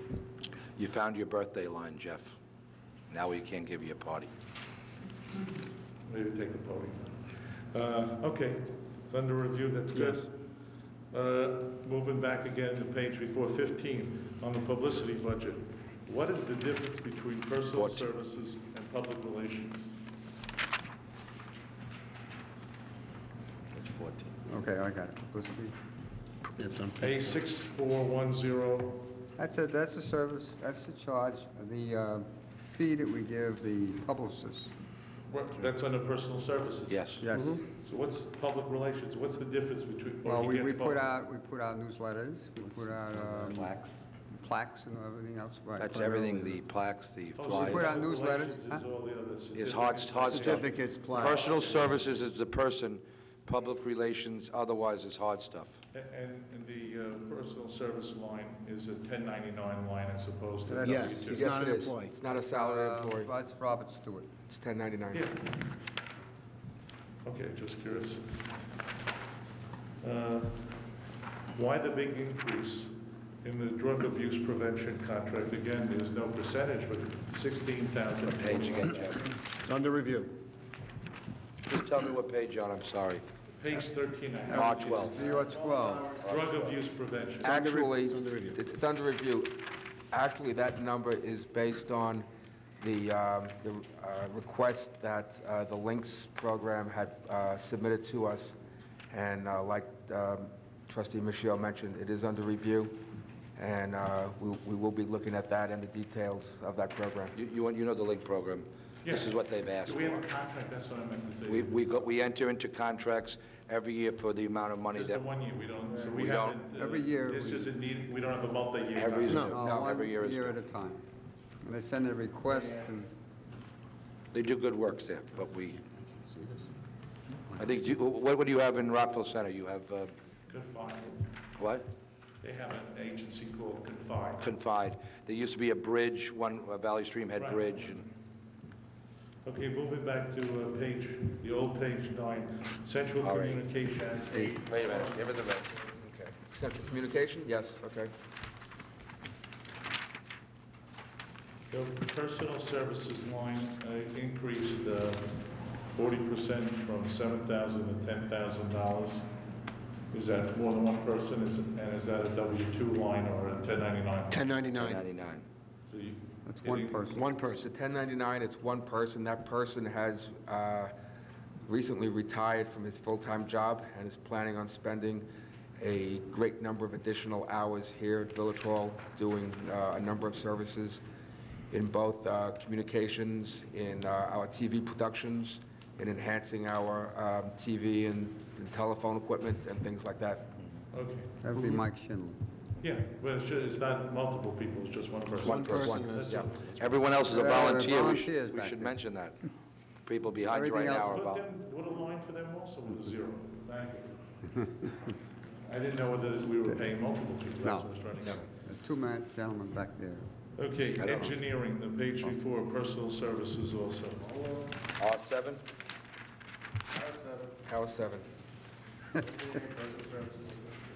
You found your birthday line, Jeff. Now we can't give you a party. Maybe take the podium. Okay, it's under review, that's good. Yes. Moving back again to page before 15, on the publicity budget. What is the difference between personal 14. services and public relations? It's 14. Okay, I got it. Publicity. It's on page- A6410, That's a service, that's the charge, the fee that we give the publicists. that's under personal services? Yes. Yes. So what's public relations? What's the difference between, or Well, he we gets put both? out newsletters, we put out plaques and everything else. Right, That's put it everything, over. the plaques, the Oh, so put flyers. out public newsletters, relations huh? is all the other It's hard stuff. Certificates, plaques. Personal services is the person, public relations, otherwise is hard stuff. And the personal service line is a 1099 line as opposed to Yes, W-2. he's Yes, not it an is. employee. It's not a salary employee. That's Robert Stewart. It's 1099. Yeah. Okay, just curious. Why the big increase in the drug abuse prevention contract? Again, there's no percentage, but 16,000. What page again, Jeff? It's under review. Just tell me what page you're on, I'm sorry. Page 13, I have. R12. Zero 12. Drug abuse prevention. Actually, It's under review. it's under review. Actually, that number is based on the request that the Links program had submitted to us. And like Trustee Michelle mentioned, it is under review, and we will be looking at that and the details of that program. You know the link program. This Yes. is what they've asked Do we have a for. contract? That's what I meant to say. We enter into contracts every year for the amount of money Just the that, 1 year, we don't, so We we don't. haven't. Every year This we- isn't needed, we don't have a multi-year Every contract. No. No, every year is One year at a different. time. And they send a request, and they do good works there, but I think, what do you have in Rockville Center? You have, Confide. what? They have an agency called Confide. Confide. There used to be a bridge, a Valley Stream Head Right. Bridge, and Okay, moving back to the old page 9, central All right. communication. Wait a minute, give it a minute. Okay. Central Communication, yes, okay. The personal services line increased 40% from $7,000 to $10,000. Is that more than one person? And is that a W-2 line or a 1099? 1099. 1099. So you- That's one person. One It's person. a 1099, it's one person. That person has recently retired from his full-time job and is planning on spending a great number of additional hours here at Village Hall doing a number of services in both communications, in our TV productions, in enhancing our TV and telephone equipment and things like that. Okay. That would be Mike Schindler. Yeah, but it's not multiple people, it's just one person. One person. That's Yeah. all. Everyone else is a Yeah, volunteer. We volunteers should, we back should there. mention that. People behind you right Everything now else- are Put volunteers. them, put a line for them also with a zero. Thank you. I didn't know whether we were paying multiple people. No. That's what I was trying to get. The two-man gentleman back there. Okay, I don't know. engineering, the page before, personal services also. R7? House 7.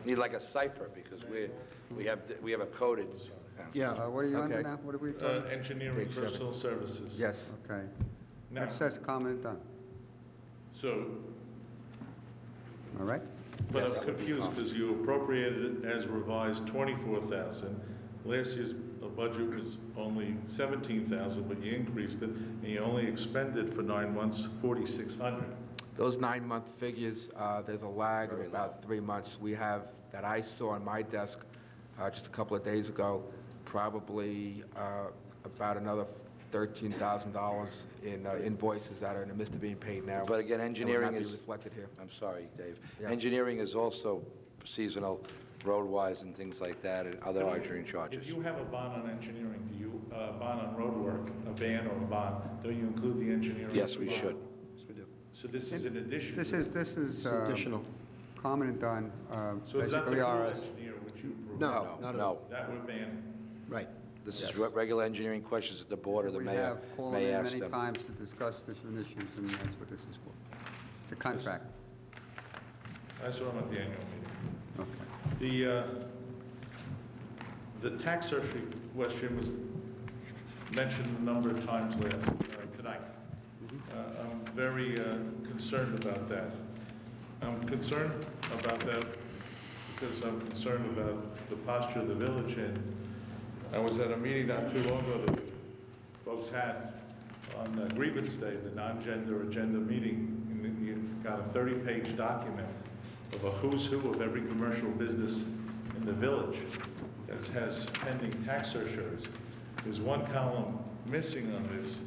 Need like a cipher because we have a coded. Yeah. What are you under Okay. now? What are we talking? Engineering, Page 7. personal services. Yes. Okay. Now, That says common and done, so, all right? but Yes. I'm confused because you appropriated it as revised 24,000. Last year's budget was only 17,000, but you increased it, and you only expended for 9 months 4,600. Those 9-month figures, there's a lag of Very about 3 months. We have, that I saw on my desk just a couple of days ago, probably about another $13,000 in invoices that are in the midst of being paid now. But again, and would engineering not be is- reflected here. I'm sorry, Dave. Yeah. Engineering is also seasonal, road-wise and things like that, and other engineering charges. If you have a bond on engineering, do you, bond on road work, a ban or a bond, do you include the engineering? Yes, as a we bond? should. So this is in addition? This to- is Additional. common and done, So is that the basically full RS. engineer which you approved? No, No, not at no. all. That would ban? Right. This is regular engineering questions that the board or the We mayor have called may in ask many them. times to discuss different issues, and that's what this is for. It's a contract. I saw him at the annual meeting. Okay. The tax surcharge question was mentioned a number of times tonight. I'm very concerned about that. I'm concerned about that because I'm concerned about the posture of the village, and I was at a meeting not too long ago that folks had on grievance day, the non-gender agenda meeting, and you got a 30-page document of a who's who of every commercial business in the village that has pending tax surcharges. There's one column missing on this,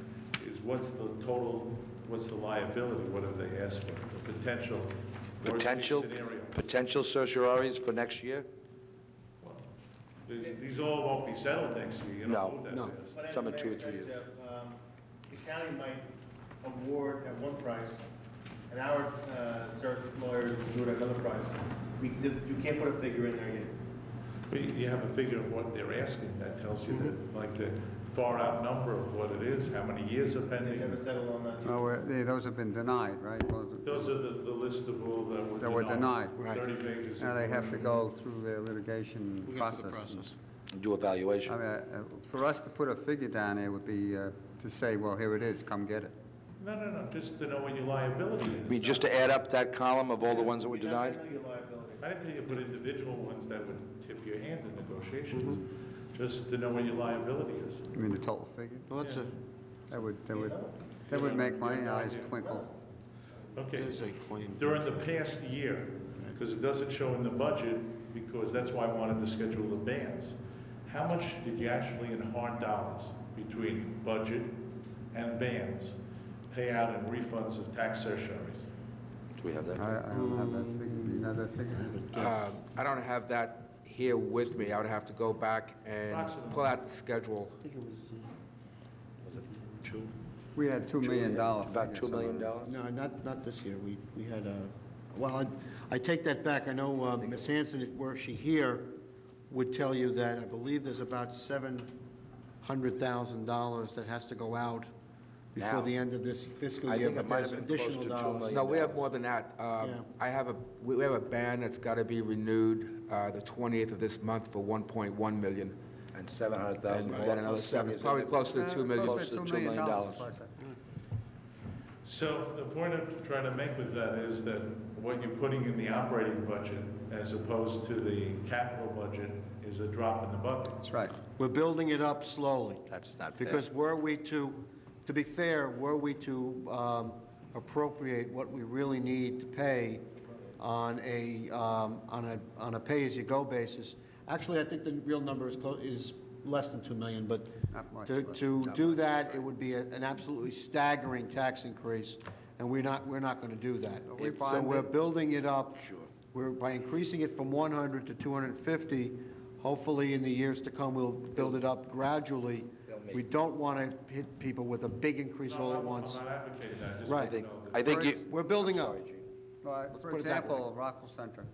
is what's the total, what's the liability, what have they asked for, the potential worst-case scenario. Potential certiorari's for next year? Well, these all won't be settled next year, you No, don't know no. that fast. Some are 2 or 3 years. The county might award at one price, and our search lawyers do it at another price. You can't put a figure in there yet. But you have a figure of what they're asking, that tells you that, like the far out number of what it is, how many years are They pending. never settled on that. No, those have been denied, right? Those are the list of all That were denied. Right. 30 pages. Now they have to go through their litigation We go through the process. Do evaluation. I mean, for us to put a figure down there would be to say, well, here it is, come get it. No, just to know what your liability is. I mean, just to add up that column of all the ones that were You have to denied? know your liability. I didn't think you put individual ones that would tip your hand in negotiations, just to know what your liability is. I mean, the total figure. Well, that's a, That would make my eyes twinkle. Okay. there's a claim. During the past year, because it doesn't show in the budget, because that's why I wanted to schedule the bands. How much did you actually, in hard dollars, between budget and bands, pay out in refunds of tax surcharges? Do we have that? I don't have that figure. Do you have that figure? I don't have that here with me. I would have to go back and Approximately. pull out the schedule. We had $2 million. About figure $2 million? somewhere. No, not this year. We had well, I take that back. I know Ms. Hanson, if were she here, would tell you that I believe there's about $700,000 that has to go out before Now. the end of this fiscal I year. think it But might there's have been close additional to $2 dollars. million. No, we have more than that. Yeah. We have a ban that's got to be renewed the 28th of this month for 1.1 million. And 700,000. And then another 7, it's probably closer to 2 million. Close to $2 million. So the point I'm trying to make with that is that what you're putting in the operating budget as opposed to the capital budget is a drop in the bucket. That's right. We're building it up slowly. That's not fair. Because were we to be fair, were we to appropriate what we really need to pay on a pay-as-you-go basis, actually, I think the real number is less than 2 million, but Not much, to but to not do much. that, it would be an absolutely staggering tax increase, and we're not going to do that. But we So find we're that- building it up. We're, by increasing it from 100 to 250, hopefully in the years to come, we'll build it up gradually. We don't want to hit people with a big increase all at once. I'm not advocating that, just Right. to know that- I think you, We're building up. Well, Let's for put it that way. example, Rockville Center,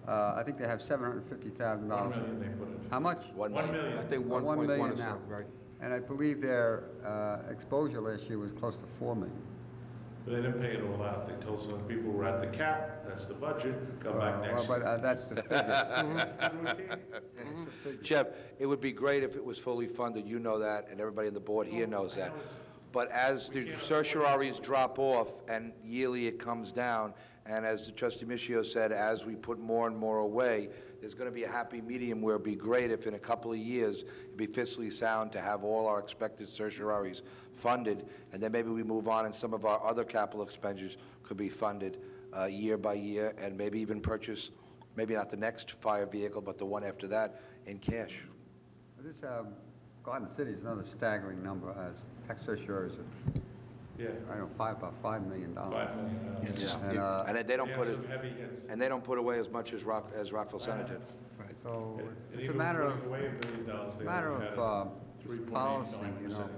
I think they have $750,000. 1 million they put in. How much? 1 1 million. million. I think Well, 1.1 1 million or so, now. right? And I believe their exposure last year was close to 4 million. But they didn't pay it all out. They told some people we're at the cap, that's the budget, come back next Well, year. but that's the figure. Jeff, it would be great if it was fully funded, you know that, and everybody on the board here knows that. But as the certiorari's drop off and yearly it comes down, and as the trustee Michio said, as we put more and more away, there's going to be a happy medium where it'd be great if in a couple of years, it'd be fiscally sound to have all our expected certiorari's funded, and then maybe we move on and some of our other capital expenditures could be funded year by year, and maybe even purchase, maybe not the next fire vehicle, but the one after that in cash. This Garden City is another staggering number. Tax certiorari are, Yeah, I don't know, about $5 million. 5 million. Yes. And And they don't We put have it, some heavy hits. and they don't put away as much as Rockville Center did. so And it's a even matter of putting away $1 billion, they matter only had of a 3.89% policy, you know.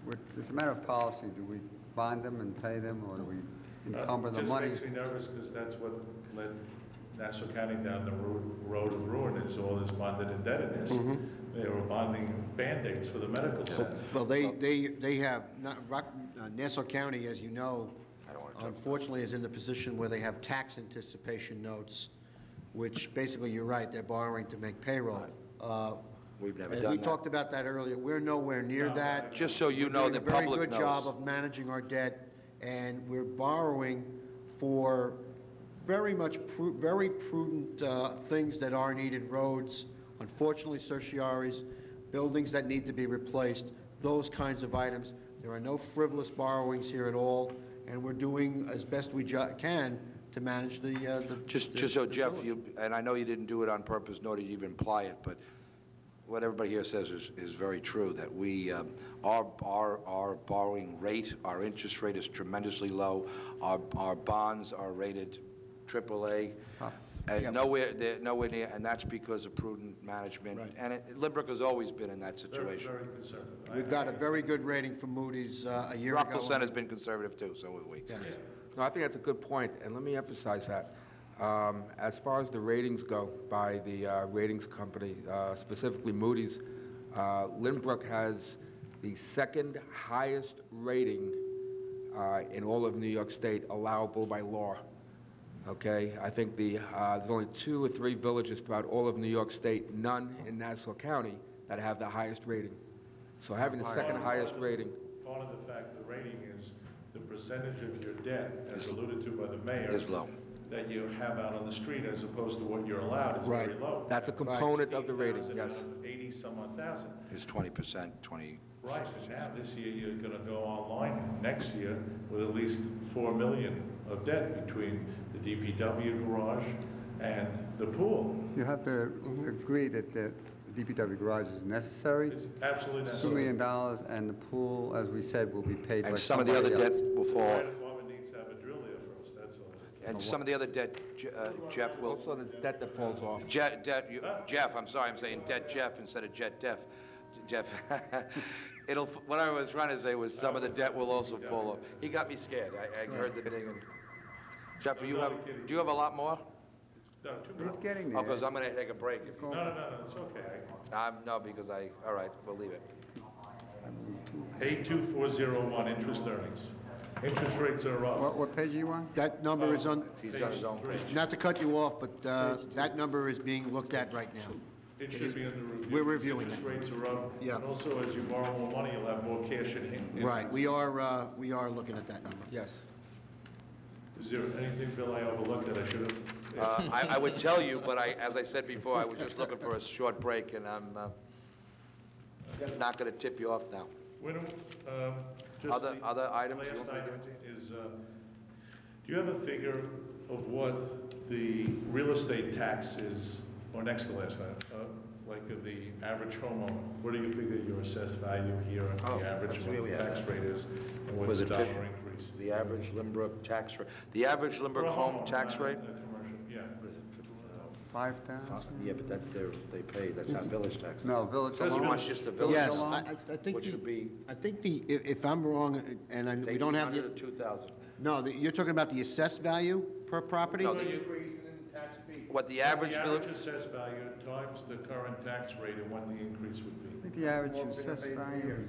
increase. It's a matter of policy. Do we bond them and pay them, or do we encumber the money? Just makes me nervous because that's what led Nassau County down the road of ruin, is all this bonded indebtedness. They were bonding Band-Aids for the medical center. Well, they have, Nassau County, as you know, unfortunately is in the position where they have tax anticipation notes, which basically, you're right, they're borrowing to make payroll. We've never And done we that. talked about that earlier. We're nowhere near that. Just so you We're know, doing the a very public good job knows. of managing our debt, and we're borrowing for very much, very prudent things that are needed, roads, unfortunately certiorari's, buildings that need to be replaced, those kinds of items. There are no frivolous borrowings here at all, and we're doing as best we can to manage the Just the so Jeff, village. and I know you didn't do it on purpose, nor did you even imply it, but what everybody here says is very true, that we, our borrowing rate, our interest rate is tremendously low. Our bonds are rated AAA. And Yep. nowhere near, and that's because of prudent management. Right. And Lynbrook has always been in that Very, situation. very conservative. We've got a very good rating from Moody's a year ago. Rockville Center's been conservative too, so have we. Yes. No, I think that's a good point, and let me emphasize that. As far as the ratings go by the ratings company, specifically Moody's, Lynbrook has the second highest rating in all of New York State allowable by law. Okay, I think there's only 2 or 3 villages throughout all of New York State, none in Nassau County, that have the highest rating. So having the second highest rating, Part of the fact the rating is the percentage of your debt, as alluded to by the mayor. Is low. That you have out on the street as opposed to what you're allowed is Right. very low. that's a component of the rating, yes. 80 some odd thousand. It's 20%, 20. Right, and now this year you're gonna go online next year with at least 4 million of debt between the DPW garage and the pool. You have to agree that the DPW garage is necessary, It's absolutely $2 necessary. million, and the pool, as we said, will be paid by And some of the other somebody debt else. will The fall. fire department needs to have a drill there first, that's all. And some of the other debt, Jeff, will, Also, there's debt that falls off. Jeff, I'm sorry, I'm saying debt Jeff instead of jet Def. Jeff, what I was trying to say was some of the debt will also fall off. He got me scared. I heard the ding. Jeff, do you have a lot more? No, 2 He's million. getting Oh, there. because I'm gonna take a break. If you- No, it's okay. No, because all right, we'll leave it. 82401, interest earnings. Interest rates are up. What page are you on? That number is on, He's on his own page. not to cut you off, but that number is being looked at right now. It should be under review. We're reviewing Interest that. rates are up. Yeah. And also, as you borrow more money, you'll have more cash in hand. Right, we are looking at that number. Yes. Is there anything, Bill, I overlooked that I should have? I would tell you, but as I said before, I was just looking for a short break, and I'm not going to tip you off now. When, just Other items you Last want me to item give it to is, do you have a figure of what the real estate tax is, or next to last item, like of the average homeowner? What do you figure your assessed value here and Oh, the average, that's what really the tax rate is, and what Was the it dollar 50? increase? The average Lynbrook tax rate. The average Lynbrook For a home homeowner, tax not rate? a commercial, yeah. 5,000? Yeah, but that's they pay, that's not village tax. No, village That's alone. He wants just the village. Yes, alone? I think Which would be, if I'm wrong, and we don't have the, 1,800 to 2,000. no, you're talking about the assessed value per property? No, Increase in tax fee. What the average The village? average assessed value times the current tax rate and what the increase would I be. think the average assessed value is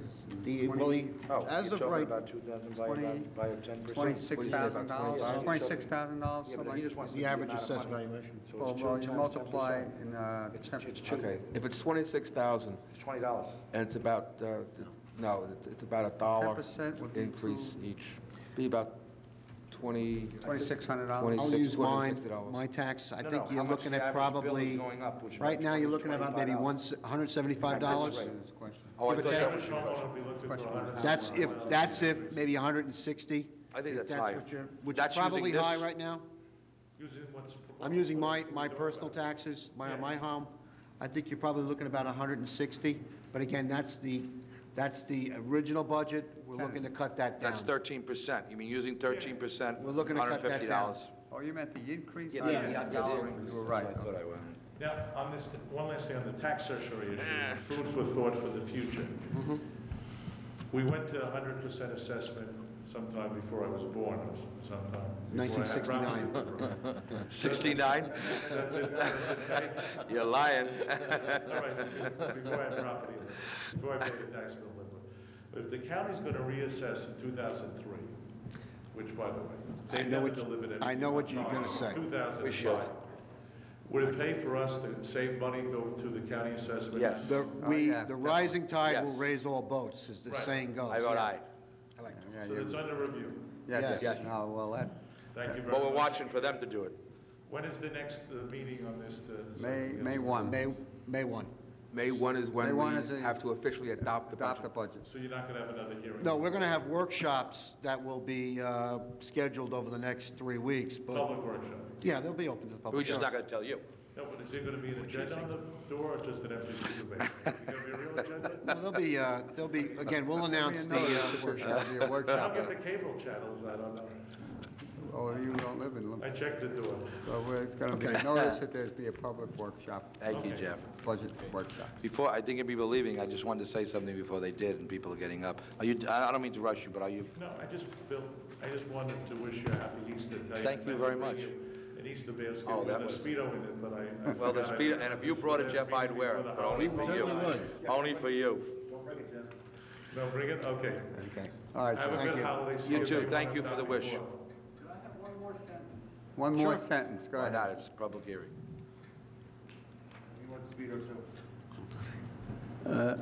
Oh, as you're of talking right, about 2,000 by 10%? $26,000, $26,000. $26,000, Yeah, something but he like just wants the the average amount of assessed money. valuation. So Well, it's well, 2 you times multiply 10%. in, It's 2. Okay, if it's 26,000, It's $20. and it's about, no, it's about a dollar 10% would be increase each. Be about $2,600. I'll use $260. my tax, I No, think no, you're how much looking the at average bill is probably, going up, which is right about now, you're 20, looking at about maybe $25. $175. Right. This question. Oh, I Give or thought take. that was Average your homeowner question. would be looking for Question. $100,000. That's if maybe 160. I think If that's higher. which That's is probably using high this- right now. Using what's. I'm using my personal taxes, my home. I think you're probably looking about 160, but again, that's the original budget. We're looking to cut that down. That's 13%. You mean using 13%? We're looking to cut that down. $150. Oh, you meant the increase? Yeah, I yeah, didn't- yeah, You increase. were right. I thought I went. Now, on this, one last thing on the tax surcharge issue, food for thought for the future. We went to 100% assessment sometime before I was born, or sometime. before I had 1969. property. 69? That's it, okay? You're lying. All right, before I had property, before I paid the tax bill. But if the county's going to reassess in 2003, which, by the way, they never delivered anything. I know what you're on gonna say. 2005. We should. Would it pay for us to save money, go to the county assessment? Yes. The yeah, the rising tide will Yes. raise all boats, as the Right. saying goes. I vote yeah. aye. Yeah, So it's under review. Yes, Yes. no, well, that, Thank you very Well, we're much. watching for them to do it. When is the next meeting on this? May 1. May 1. May 1 is when May 1 we is the- have to officially adopt the adopt the budget. budget. So you're not going to have another hearing? No, we're going to have workshops that will be scheduled over the next 3 weeks, but, Public workshop? yeah, they'll be open to the public. We're just not Yes. going to tell you. No, but is there going to be an agenda on the door or just an empty piece of paper? Is there going to be a real agenda? No, there'll be, again, we'll announce There'll be a notice that there's workshop. gonna be a I'll workshop. get the cable channels, I don't know. Oh, you don't live in I Liverpool. checked the door. So it's gonna be, Okay. notice that there's be a public workshop, Thank you, Okay. Jeff. budget workshop. Before, I think people are leaving, I just wanted to say something before they did, and people are getting up. Are you, I don't mean to rush you, but are you, No, Bill, I just wanted to wish you a happy Easter. Tell Thank you I very meant to much. bring you An Easter basket Oh, with that a was- Speedo in it, but I. well, the forgot speed, I- and if you this is brought the it, last Jeff, I'd meeting wear it, before the but only for holiday. you. Only for you. No, bring it, okay. All right, Have a so good holiday. See You too. May Thank you 1, for the not wish. before. Could I have one more sentence? one more Sure. sentence, go Why ahead. not? It's a public hearing. You want Speedo too?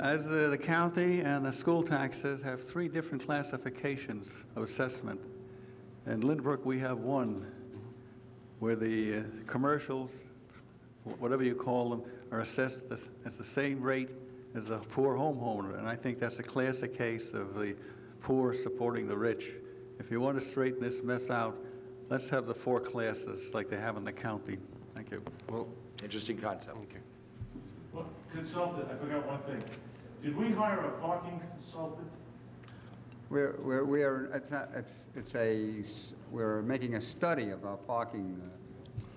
As the county and the school taxes have 3 different classifications of assessment. In Lynbrook, we have one, where the commercials, whatever you call them, are assessed at the same rate as the poor homeowner. And I think that's a classic case of the poor supporting the rich. If you want to straighten this mess out, let's have the 4 classes like they have in the county. Thank you. Well, Interesting concept. Well, consultant, I forgot one thing. Did we hire a parking consultant? It's not, it's a, we're making a study of our parking,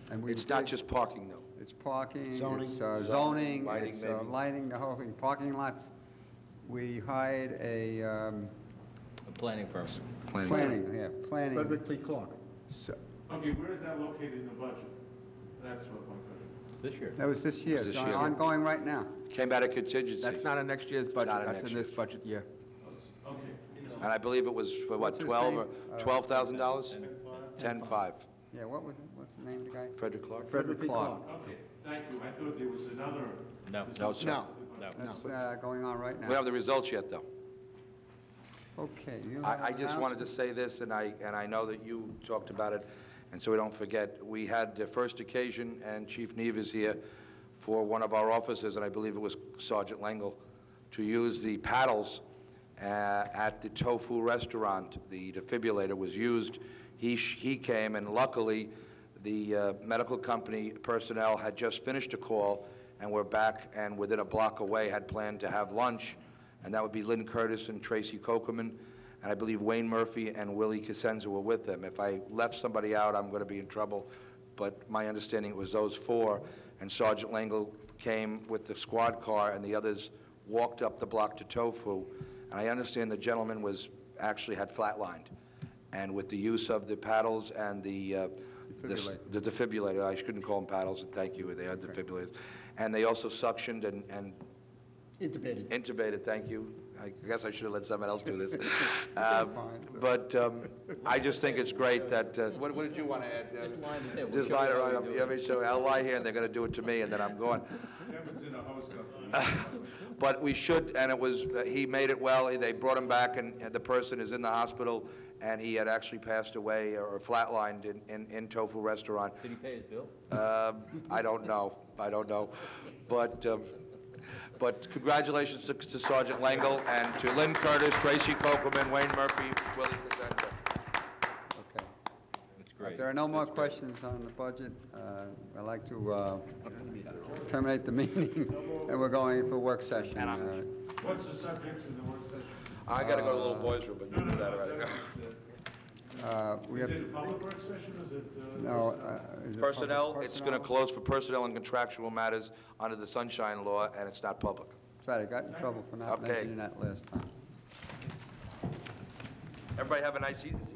and we. It's not just parking, though. It's parking, Zoning. it's zoning, Lighting, it's maybe. lighting, the whole thing, parking lots. We hired a A planning firm. planning. Frederick Lee Clark. So- Okay, where is that located in the budget? That's what my question. It's this year. That was this year, Was this it's year. ongoing right now. Came out of contingency. That's not in next year's not budget, in that's next in this year's. budget year. Okay, so And I believe it was for, what, What's his 12 name? or $12,000? 10.5. Yeah, what's the name of the guy? Frederick Clark? Frederick Clark. Okay, thank you. I thought there was another. No. No, sir. No. That's going on right We don't now. have the results yet, though. Okay. you have I an just wanted to say this, and I know that you talked about it, and so we don't forget. We had the first occasion, and Chief Neve is here, for one of our officers, and I believe it was Sergeant Lengel, to use the paddles at the tofu restaurant. The defibrillator was used. He came, and luckily, the medical company personnel had just finished a call, and were back, and within a block away, had planned to have lunch, and that would be Lynn Curtis and Tracy Kokerman, and I believe Wayne Murphy and Willie Casenza were with them. If I left somebody out, I'm going to be in trouble, but my understanding it was those four, and Sergeant Lengel came with the squad car, and the others walked up the block to Tofu, and I understand the gentleman actually had flatlined, and with the use of the paddles and the defibrillator, I couldn't call them paddles, thank you, they had defibrillators, and they also suctioned and intubated, thank you. I guess I should have let someone else do this. But I just think it's great that, what did you want to add? Just line it right up. Yeah, I'll lie here and they're going to do it to me and then I'm going. But we should, and it was, he made it well. They brought him back and the person is in the hospital and he had actually passed away or flatlined in Tofu restaurant. Did he pay his bill? I don't know. But congratulations to Sergeant Lengel and to Lynn Curtis, Tracy Kokerman, Wayne Murphy, Willie Casenza. Okay. That's great. If there are no more questions on the budget, I'd like to terminate the meeting, and we're going for work session. What's the subject of the work session? I got to go to the little boys' room, but you do that already. We Is have, it a public work session, or is it? no, is it Personnel, public it's going to personnel? close for personnel and contractual matters under the Sunshine Law, and it's not public. Sorry, I got in trouble for not Okay. mentioning that last time. Everybody have a nice evening.